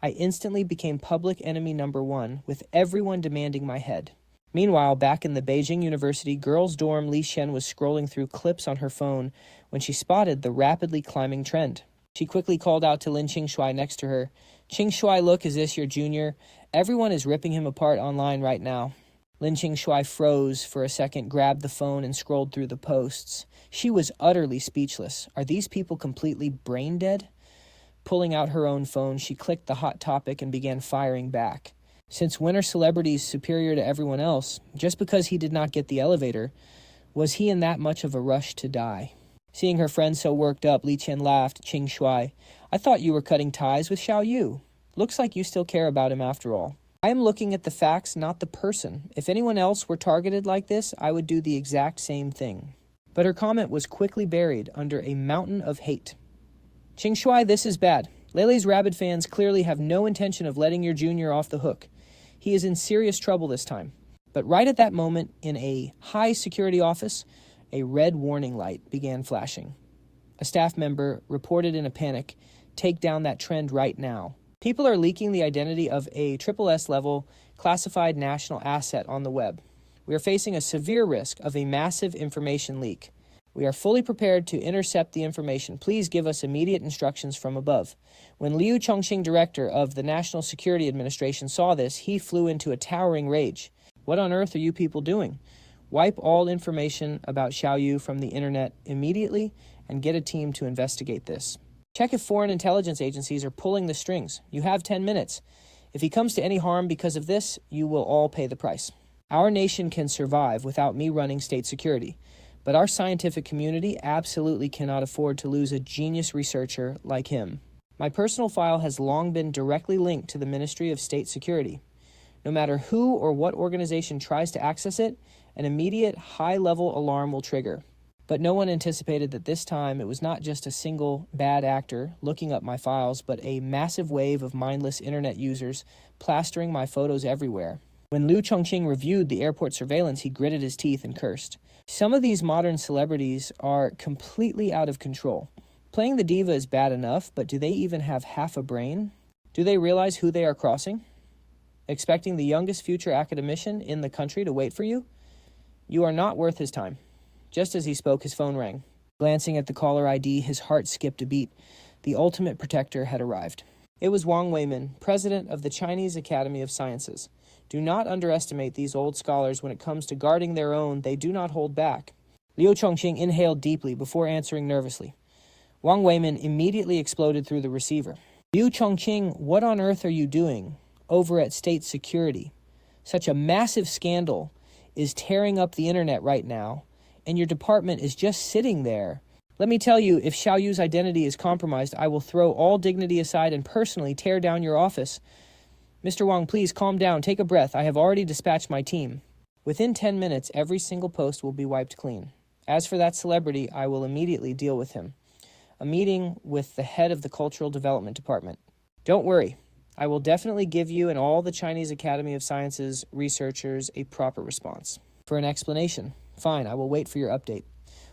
I instantly became public enemy number 1, with everyone demanding my head. Meanwhile, back in the Beijing University girls' dorm, Li Xian was scrolling through clips on her phone when she spotted the rapidly climbing trend. She quickly called out to Lin Qingxue next to her. "Qingxue, look, is this your junior? Everyone is ripping him apart online right now." Lin Qingxue froze for a second, grabbed the phone, and scrolled through the posts. She was utterly speechless. Are these people completely brain dead? Pulling out her own phone, she clicked the hot topic and began firing back. Since when are celebrities superior to everyone else? Just because he did not get the elevator, was he in that much of a rush to die? Seeing her friend so worked up, Li Qian laughed. "Qingxue, I thought you were cutting ties with Xiaoyou. Looks like you still care about him after all." I am looking at the facts, not the person. If anyone else were targeted like this, I would do the exact same thing. But her comment was quickly buried under a mountain of hate. "Qingxue, this is bad. Lele's rabid fans clearly have no intention of letting your junior off the hook. He is in serious trouble this time." But right at that moment, in a high-security office, a red warning light began flashing. A staff member reported in a panic, "Take down that trend right now." People are leaking the identity of a SSS-level classified national asset on the web. We are facing a severe risk of a massive information leak. We are fully prepared to intercept the information. Please give us immediate instructions from above. When Liu Chongqing, director of the National Security Administration, saw this, he flew into a towering rage. What on earth are you people doing? Wipe all information about Xiaoyou from the internet immediately and get a team to investigate this. Check if foreign intelligence agencies are pulling the strings. You have 10 minutes. If he comes to any harm because of this, you will all pay the price. Our nation can survive without me running state security. But our scientific community absolutely cannot afford to lose a genius researcher like him. My personal file has long been directly linked to the Ministry of State Security. No matter who or what organization tries to access it, an immediate high-level alarm will trigger. But no one anticipated that this time it was not just a single bad actor looking up my files, but a massive wave of mindless internet users plastering my photos everywhere. When Liu Chongqing reviewed the airport surveillance, he gritted his teeth and cursed. Some of these modern celebrities are completely out of control. Playing the diva is bad enough, but do they even have half a brain? Do they realize who they are crossing? Expecting the youngest future academician in the country to wait for you? You are not worth his time. Just as he spoke, his phone rang. Glancing at the caller ID, his heart skipped a beat. The ultimate protector had arrived. It was Wang Weimin, president of the Chinese Academy of Sciences. Do not underestimate these old scholars when it comes to guarding their own. They do not hold back. Liu Chongqing inhaled deeply before answering nervously. Wang Weimin immediately exploded through the receiver. "Liu Chongqing, what on earth are you doing over at State Security? Such a massive scandal is tearing up the internet right now, and your department is just sitting there. Let me tell you, if Xiaoyou's identity is compromised, I will throw all dignity aside and personally tear down your office. Mr. Wang, please calm down. Take a breath. I have already dispatched my team. Within 10 minutes, every single post will be wiped clean. As for that celebrity, I will immediately deal with him. A meeting with the head of the Cultural Development Department. Don't worry. I will definitely give you and all the Chinese Academy of Sciences researchers a proper response." For an explanation. "Fine, I will wait for your update."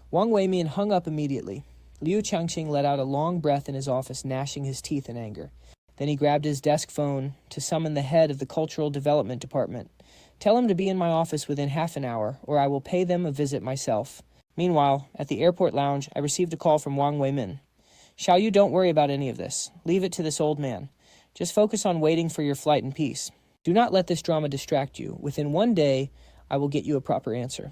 Wang Weimin hung up immediately. Liu Chongqing let out a long breath in his office, gnashing his teeth in anger. Then he grabbed his desk phone to summon the head of the Cultural Development Department. Tell him to be in my office within half an hour, or I will pay them a visit myself. Meanwhile, at the airport lounge, I received a call from Wang Weimin. Xiaoyou, don't worry about any of this. Leave it to this old man. Just focus on waiting for your flight in peace. Do not let this drama distract you. Within 1 day, I will get you a proper answer.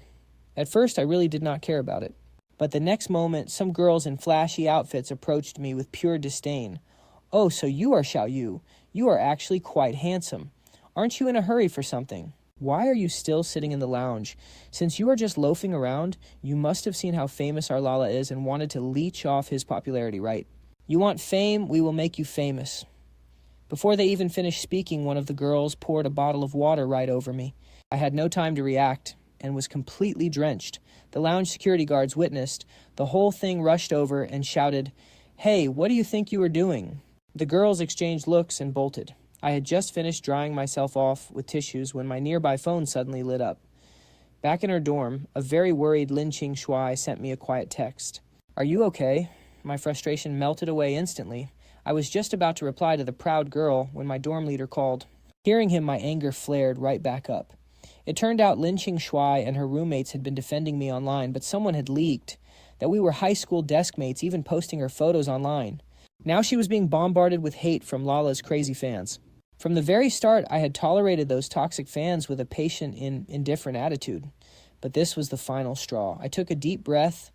At first, I really did not care about it. But the next moment, some girls in flashy outfits approached me with pure disdain. Oh, so you are Xiaoyou. You are actually quite handsome. Aren't you in a hurry for something? Why are you still sitting in the lounge? Since you are just loafing around, you must have seen how famous our Lala is and wanted to leech off his popularity, right? You want fame? We will make you famous. Before they even finished speaking, one of the girls poured a bottle of water right over me. I had no time to react and was completely drenched. The lounge security guards witnessed. The whole thing rushed over and shouted, "Hey, what do you think you are doing?" The girls exchanged looks and bolted. I had just finished drying myself off with tissues when my nearby phone suddenly lit up. Back in her dorm, a very worried Lin Qingxue sent me a quiet text. "Are you okay?" My frustration melted away instantly. I was just about to reply to the proud girl when my dorm leader called. Hearing him, my anger flared right back up. It turned out Lin Qingxue and her roommates had been defending me online, but someone had leaked that we were high school desk mates, even posting her photos online. Now she was being bombarded with hate from Lala's crazy fans. From the very start, I had tolerated those toxic fans with a patient, indifferent attitude. But this was the final straw. I took a deep breath,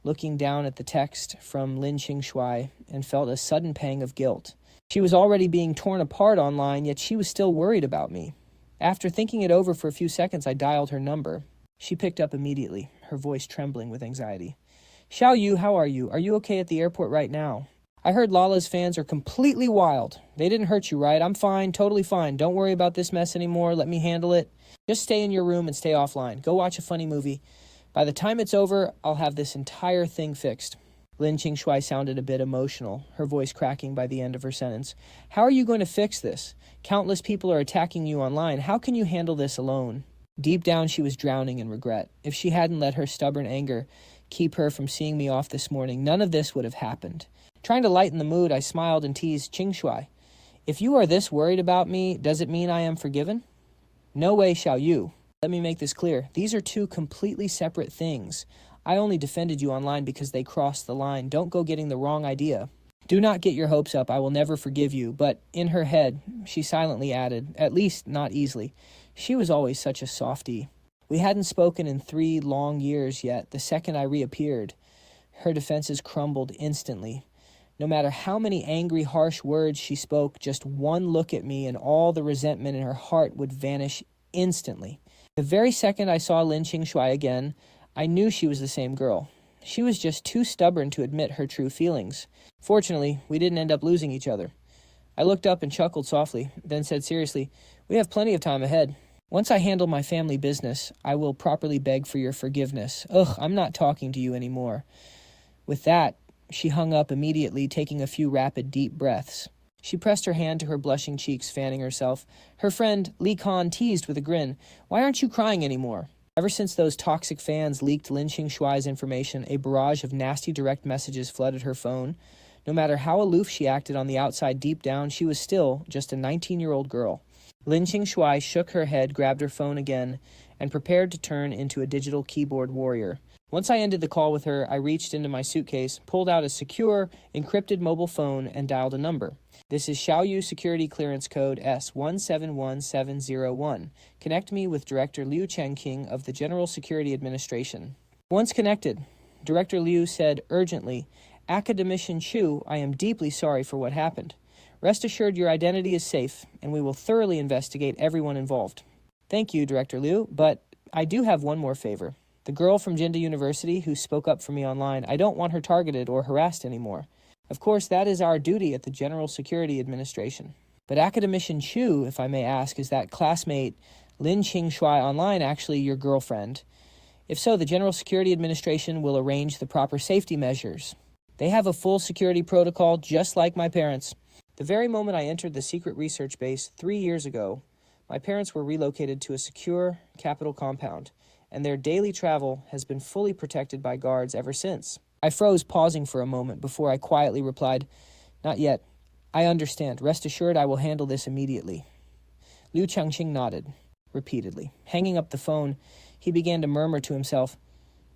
looking down at the text from Lin Qingxue, and felt a sudden pang of guilt. She was already being torn apart online, yet she was still worried about me. After thinking it over for a few seconds, I dialed her number. She picked up immediately, her voice trembling with anxiety. "Xiaoyou, how are you? Are you okay at the airport right now? I heard Lala's fans are completely wild. They didn't hurt you, right? I'm fine, totally fine. Don't worry about this mess anymore. Let me handle it. Just stay in your room and stay offline. Go watch a funny movie. By the time it's over, I'll have this entire thing fixed." Lin Qingxue sounded a bit emotional, her voice cracking by the end of her sentence. "How are you going to fix this? Countless people are attacking you online. How can you handle this alone?" Deep down, she was drowning in regret. If she hadn't let her stubborn anger keep her from seeing me off this morning, none of this would have happened. Trying to lighten the mood, I smiled and teased Qingxue. "If you are this worried about me, does it mean I am forgiven?" "No way, Xiaoyou. Let me make this clear. These are two completely separate things. I only defended you online because they crossed the line. Don't go getting the wrong idea. Do not get your hopes up. I will never forgive you." But in her head, she silently added, "At least not easily." She was always such a softie. We hadn't spoken in 3 long years yet. The second I reappeared, her defenses crumbled instantly. No matter how many angry, harsh words she spoke, just one look at me and all the resentment in her heart would vanish instantly. The very second I saw Lin Qingxue again, I knew she was the same girl. She was just too stubborn to admit her true feelings. Fortunately, we didn't end up losing each other. I looked up and chuckled softly, then said seriously, "We have plenty of time ahead. Once I handle my family business, I will properly beg for your forgiveness. Ugh, I'm not talking to you anymore." With that, she hung up immediately, taking a few rapid, deep breaths. She pressed her hand to her blushing cheeks, fanning herself. Her friend, Li Kan, teased with a grin, "Why aren't you crying anymore?" Ever since those toxic fans leaked Lin Qingxue's information, a barrage of nasty direct messages flooded her phone. No matter how aloof she acted on the outside, deep down, she was still just a 19-year-old girl. Lin Qingxue shook her head, grabbed her phone again, and prepared to turn into a digital keyboard warrior. Once I ended the call with her, I reached into my suitcase, pulled out a secure, encrypted mobile phone, and dialed a number. "This is Xiaoyou security clearance code S171701. Connect me with Director Liu Chengqing of the General Security Administration." Once connected, Director Liu said urgently, "Academician Chu, I am deeply sorry for what happened. Rest assured your identity is safe, and we will thoroughly investigate everyone involved." "Thank you, Director Liu, but I do have one more favor. The girl from Jingdu University who spoke up for me online, I don't want her targeted or harassed anymore. Of course, that is our duty at the General Security Administration. But Academician Chu, if I may ask, is that classmate Lin Qingxue online actually your girlfriend? If so, the General Security Administration will arrange the proper safety measures. They have a full security protocol just like my parents. The very moment I entered the secret research base 3 years ago, my parents were relocated to a secure capital compound, and their daily travel has been fully protected by guards ever since." I froze, pausing for a moment before I quietly replied, "Not yet. I understand. Rest assured I will handle this immediately. Liu Changqing nodded, repeatedly. Hanging up the phone, he began to murmur to himself,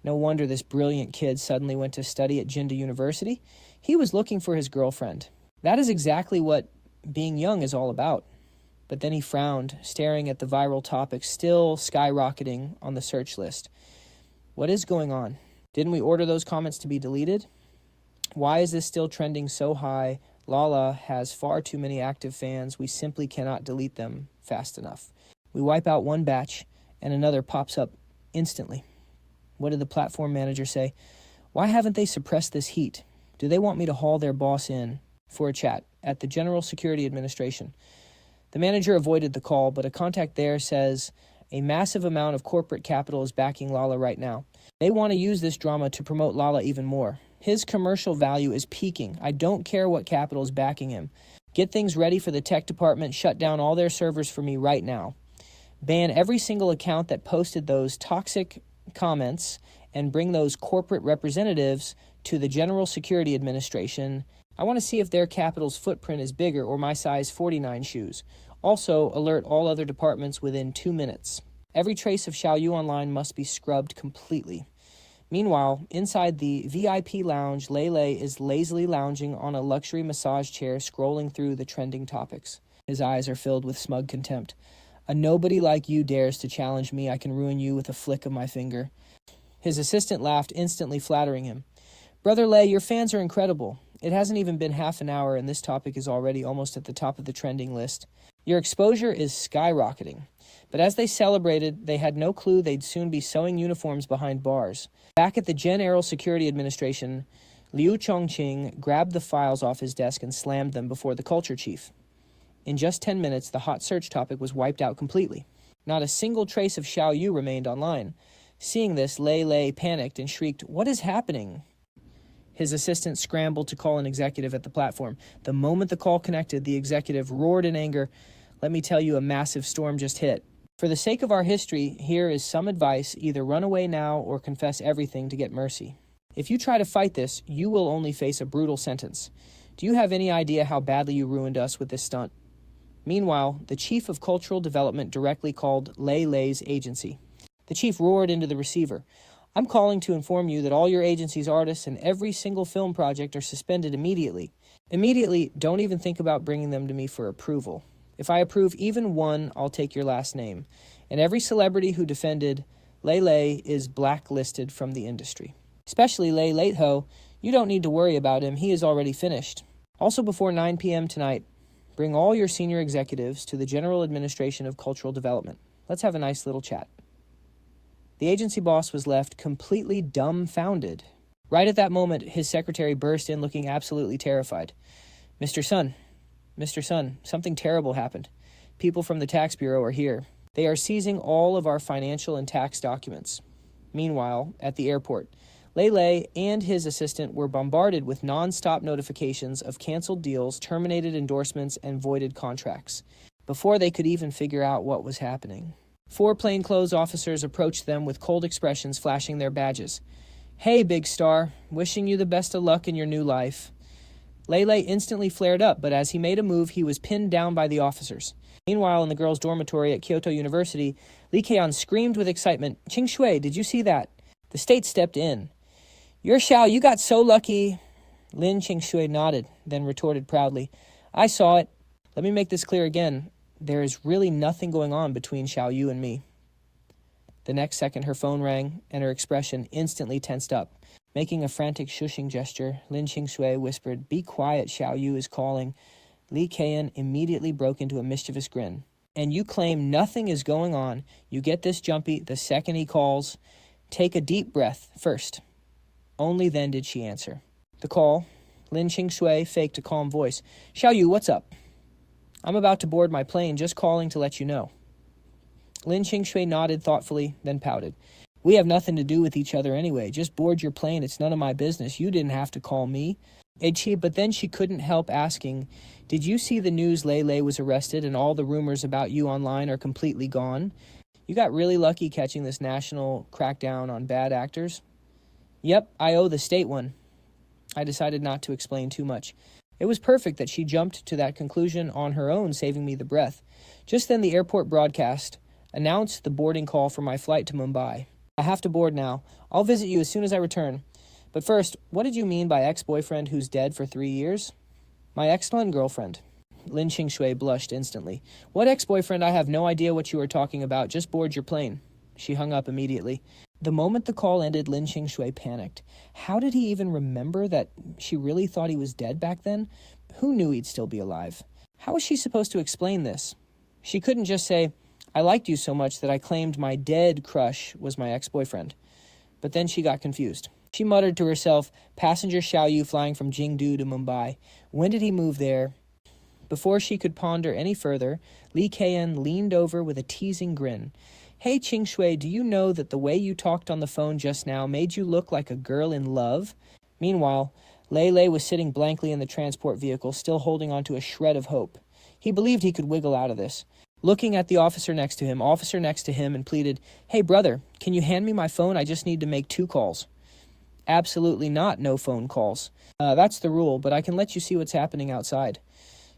no wonder this brilliant kid suddenly went to study at Jingdu University. He was looking for his girlfriend. That is exactly what being young is all about. But then he frowned, staring at the viral topic still skyrocketing on the search list. What is going on? Didn't we order those comments to be deleted? Why is this still trending so high? Lala has far too many active fans. We simply cannot delete them fast enough. We wipe out one batch, and another pops up instantly. What did the platform manager say? Why haven't they suppressed this heat? Do they want me to haul their boss in for a chat at the General Security Administration? The manager avoided the call, but a contact there says a massive amount of corporate capital is backing Lala right now. They want to use this drama to promote Lala even more. His commercial value is peaking. I don't care what capital is backing him. Get things ready for the tech department. Shut down all their servers for me right now. Ban every single account that posted those toxic comments and bring those corporate representatives to the General Security Administration. I want to see if their capital's footprint is bigger or my size 49 shoes. Also, alert all other departments within 2 minutes. Every trace of Xiaoyou online must be scrubbed completely. Meanwhile, inside the VIP lounge, Lei is lazily lounging on a luxury massage chair, scrolling through the trending topics. His eyes are filled with smug contempt. A nobody like you dares to challenge me. I can ruin you with a flick of my finger. His assistant laughed, instantly flattering him. Brother Lei, your fans are incredible. It hasn't even been half an hour and this topic is already almost at the top of the trending list. Your exposure is skyrocketing. But as they celebrated, they had no clue they'd soon be sewing uniforms behind bars. Back at the General Security Administration, Liu Chongqing grabbed the files off his desk and slammed them before the culture chief. In just 10 minutes, the hot search topic was wiped out completely. Not a single trace of Xiaoyou remained online. Seeing this, Lei panicked and shrieked, "What is happening?" His assistant scrambled to call an executive at the platform. The moment the call connected, the executive roared in anger, "Let me tell you, a massive storm just hit. For the sake of our history, here is some advice. Either run away now or confess everything to get mercy. If you try to fight this, you will only face a brutal sentence. Do you have any idea how badly you ruined us with this stunt?" Meanwhile, the chief of cultural development directly called Lei's agency. The chief roared into the receiver, "I'm calling to inform you that all your agency's artists and every single film project are suspended immediately. Immediately, don't even think about bringing them to me for approval. If I approve even one, I'll take your last name. And every celebrity who defended Lei is blacklisted from the industry. Especially Lei Leitho. You don't need to worry about him. He is already finished. Also before 9 p.m. tonight, bring all your senior executives to the General Administration of Cultural Development. Let's have a nice little chat." The agency boss was left completely dumbfounded. Right at that moment, his secretary burst in looking absolutely terrified. Mr. Sun, something terrible happened. People from the tax bureau are here. They are seizing all of our financial and tax documents." Meanwhile, at the airport, Lei and his assistant were bombarded with non-stop notifications of canceled deals, terminated endorsements, and voided contracts, before they could even figure out what was happening. 4 plainclothes officers approached them with cold expressions flashing their badges. "Hey, big star, wishing you the best of luck in your new life." Lei instantly flared up, but as he made a move, he was pinned down by the officers. Meanwhile, in the girls' dormitory at Kyoto University, Li Kean screamed with excitement, "Qingxue, did you see that?" The state stepped in. "Your Xiao, you got so lucky." Lin Qingxue nodded, then retorted proudly, "I saw it. Let me make this clear again. There is really nothing going on between Xiaoyou and me." The next second, her phone rang, and her expression instantly tensed up. Making a frantic shushing gesture, Lin Qingxue whispered, "Be quiet, Xiaoyou is calling." Li Kean immediately broke into a mischievous grin. "And you claim nothing is going on. You get this jumpy the second he calls. Take a deep breath first." Only then did she answer. The call, Lin Qingxue faked a calm voice. "Xiaoyou, what's up?" "I'm about to board my plane, just calling to let you know." Lin Qingxue nodded thoughtfully, then pouted. "We have nothing to do with each other anyway. Just board your plane. It's none of my business. You didn't have to call me." But then she couldn't help asking, "Did you see the news Lei was arrested and all the rumors about you online are completely gone? You got really lucky catching this national crackdown on bad actors." "Yep, I owe the state one." I decided not to explain too much. It was perfect that she jumped to that conclusion on her own, saving me the breath. Just then the airport broadcast announced the boarding call for my flight to Mumbai. I have to board now. I'll visit you as soon as I return. But first, what did you mean by ex-boyfriend who's dead for 3 years? My excellent girlfriend. Lin Qingxue blushed instantly. What ex-boyfriend? I have no idea what you are talking about. Just board your plane. She hung up immediately. The moment the call ended, Lin Qingxue panicked. How did he even remember that she really thought he was dead back then? Who knew he'd still be alive? How was she supposed to explain this? She couldn't just say, I liked you so much that I claimed my dead crush was my ex-boyfriend. But then she got confused. She muttered to herself, passenger Xiaoyou flying from Jingdu to Mumbai. When did he move there? Before she could ponder any further, Li Qian leaned over with a teasing grin. Hey, Qingxue, do you know that the way you talked on the phone just now made you look like a girl in love? Meanwhile, Lei was sitting blankly in the transport vehicle, still holding on to a shred of hope. He believed he could wiggle out of this. Looking at the officer next to him, and pleaded, Hey, brother, can you hand me my phone? I just need to make 2 calls. Absolutely not, no phone calls. That's the rule, but I can let you see what's happening outside.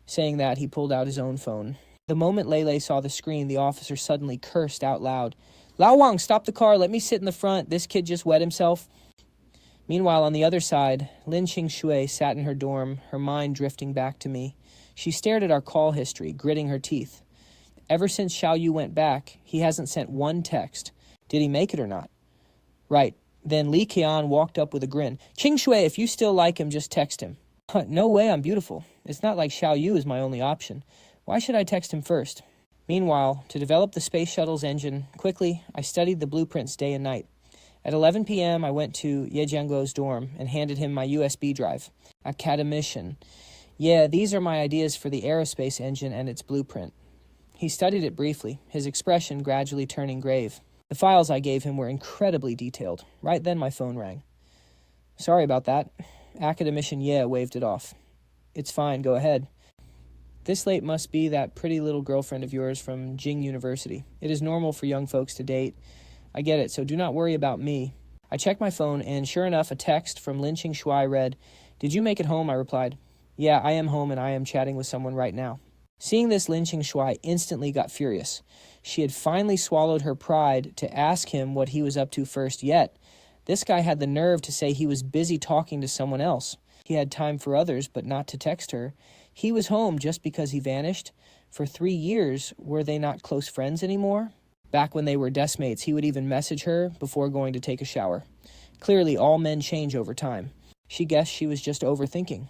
Saying that, he pulled out his own phone. The moment Lei saw the screen, the officer suddenly cursed out loud. Lao Wang, stop the car. Let me sit in the front. This kid just wet himself. Meanwhile, on the other side, Lin Qingxue sat in her dorm, her mind drifting back to me. She stared at our call history, gritting her teeth. Ever since Xiaoyou went back, he hasn't sent 1 text. Did he make it or not? Right. Then Li Qian walked up with a grin. Qingxue, if you still like him, just text him. No way, I'm beautiful. It's not like Xiaoyou is my only option. Why should I text him first? Meanwhile, to develop the space shuttle's engine, quickly, I studied the blueprints day and night. At 11 p.m., I went to Ye Jianguo's dorm and handed him my USB drive. Academician. Yeah, these are my ideas for the aerospace engine and its blueprint. He studied it briefly, his expression gradually turning grave. The files I gave him were incredibly detailed. Right then my phone rang. Sorry about that. Academician Ye waved it off. It's fine, go ahead. This late must be that pretty little girlfriend of yours from Jingdu University. It is normal for young folks to date. I get it, so do not worry about me. I checked my phone, and sure enough, a text from Lin Qingxue read, Did you make it home? I replied, Yeah, I am home, and I am chatting with someone right now. Seeing this, Lin Qingxue instantly got furious. She had finally swallowed her pride to ask him what he was up to first yet. This guy had the nerve to say he was busy talking to someone else. He had time for others, but not to text her. He was home just because he vanished. For 3 years, were they not close friends anymore? Back when they were desk mates, he would even message her before going to take a shower. Clearly, all men change over time. She guessed she was just overthinking.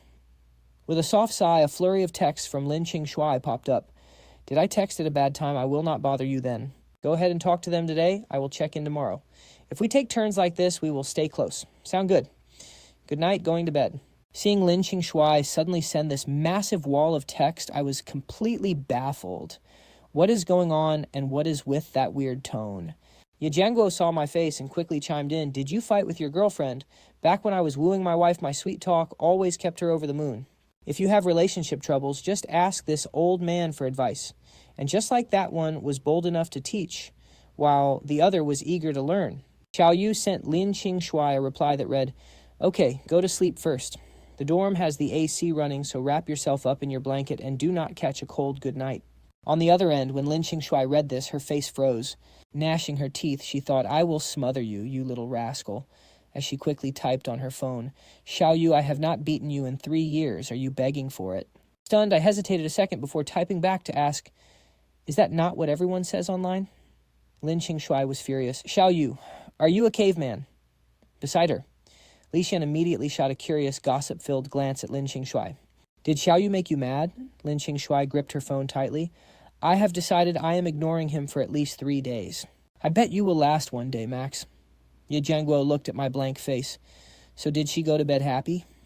With a soft sigh, a flurry of texts from Lin Qingxue popped up. Did I text at a bad time? I will not bother you then. Go ahead and talk to them today. I will check in tomorrow. If we take turns like this, we will stay close. Sound good? Good night, going to bed. Seeing Lin Qingxue suddenly send this massive wall of text, I was completely baffled. What is going on, and what is with that weird tone? Ye Jianguo saw my face and quickly chimed in, Did you fight with your girlfriend? Back when I was wooing my wife, my sweet talk always kept her over the moon. If you have relationship troubles, just ask this old man for advice. And just like that one was bold enough to teach, while the other was eager to learn. Xiaoyou sent Lin Qingxue a reply that read, Okay, go to sleep first. The dorm has the AC running, so wrap yourself up in your blanket and do not catch a cold good night. On the other end, when Lin Qingxue read this, her face froze. Gnashing her teeth, she thought, I will smother you, you little rascal. As she quickly typed on her phone, Xiaoyou, I have not beaten you in 3 years. Are you begging for it? Stunned, I hesitated a second before typing back to ask, Is that not what everyone says online? Lin Qingxue was furious. Xiaoyou, are you a caveman? Beside her. Li Xian immediately shot a curious, gossip-filled glance at Lin Qingxue. Did Xiaoyou make you mad? Lin Qingxue gripped her phone tightly. I have decided I am ignoring him for at least 3 days. I bet you will last one day, Max. Ye Jianguo looked at my blank face. So did she go to bed happy?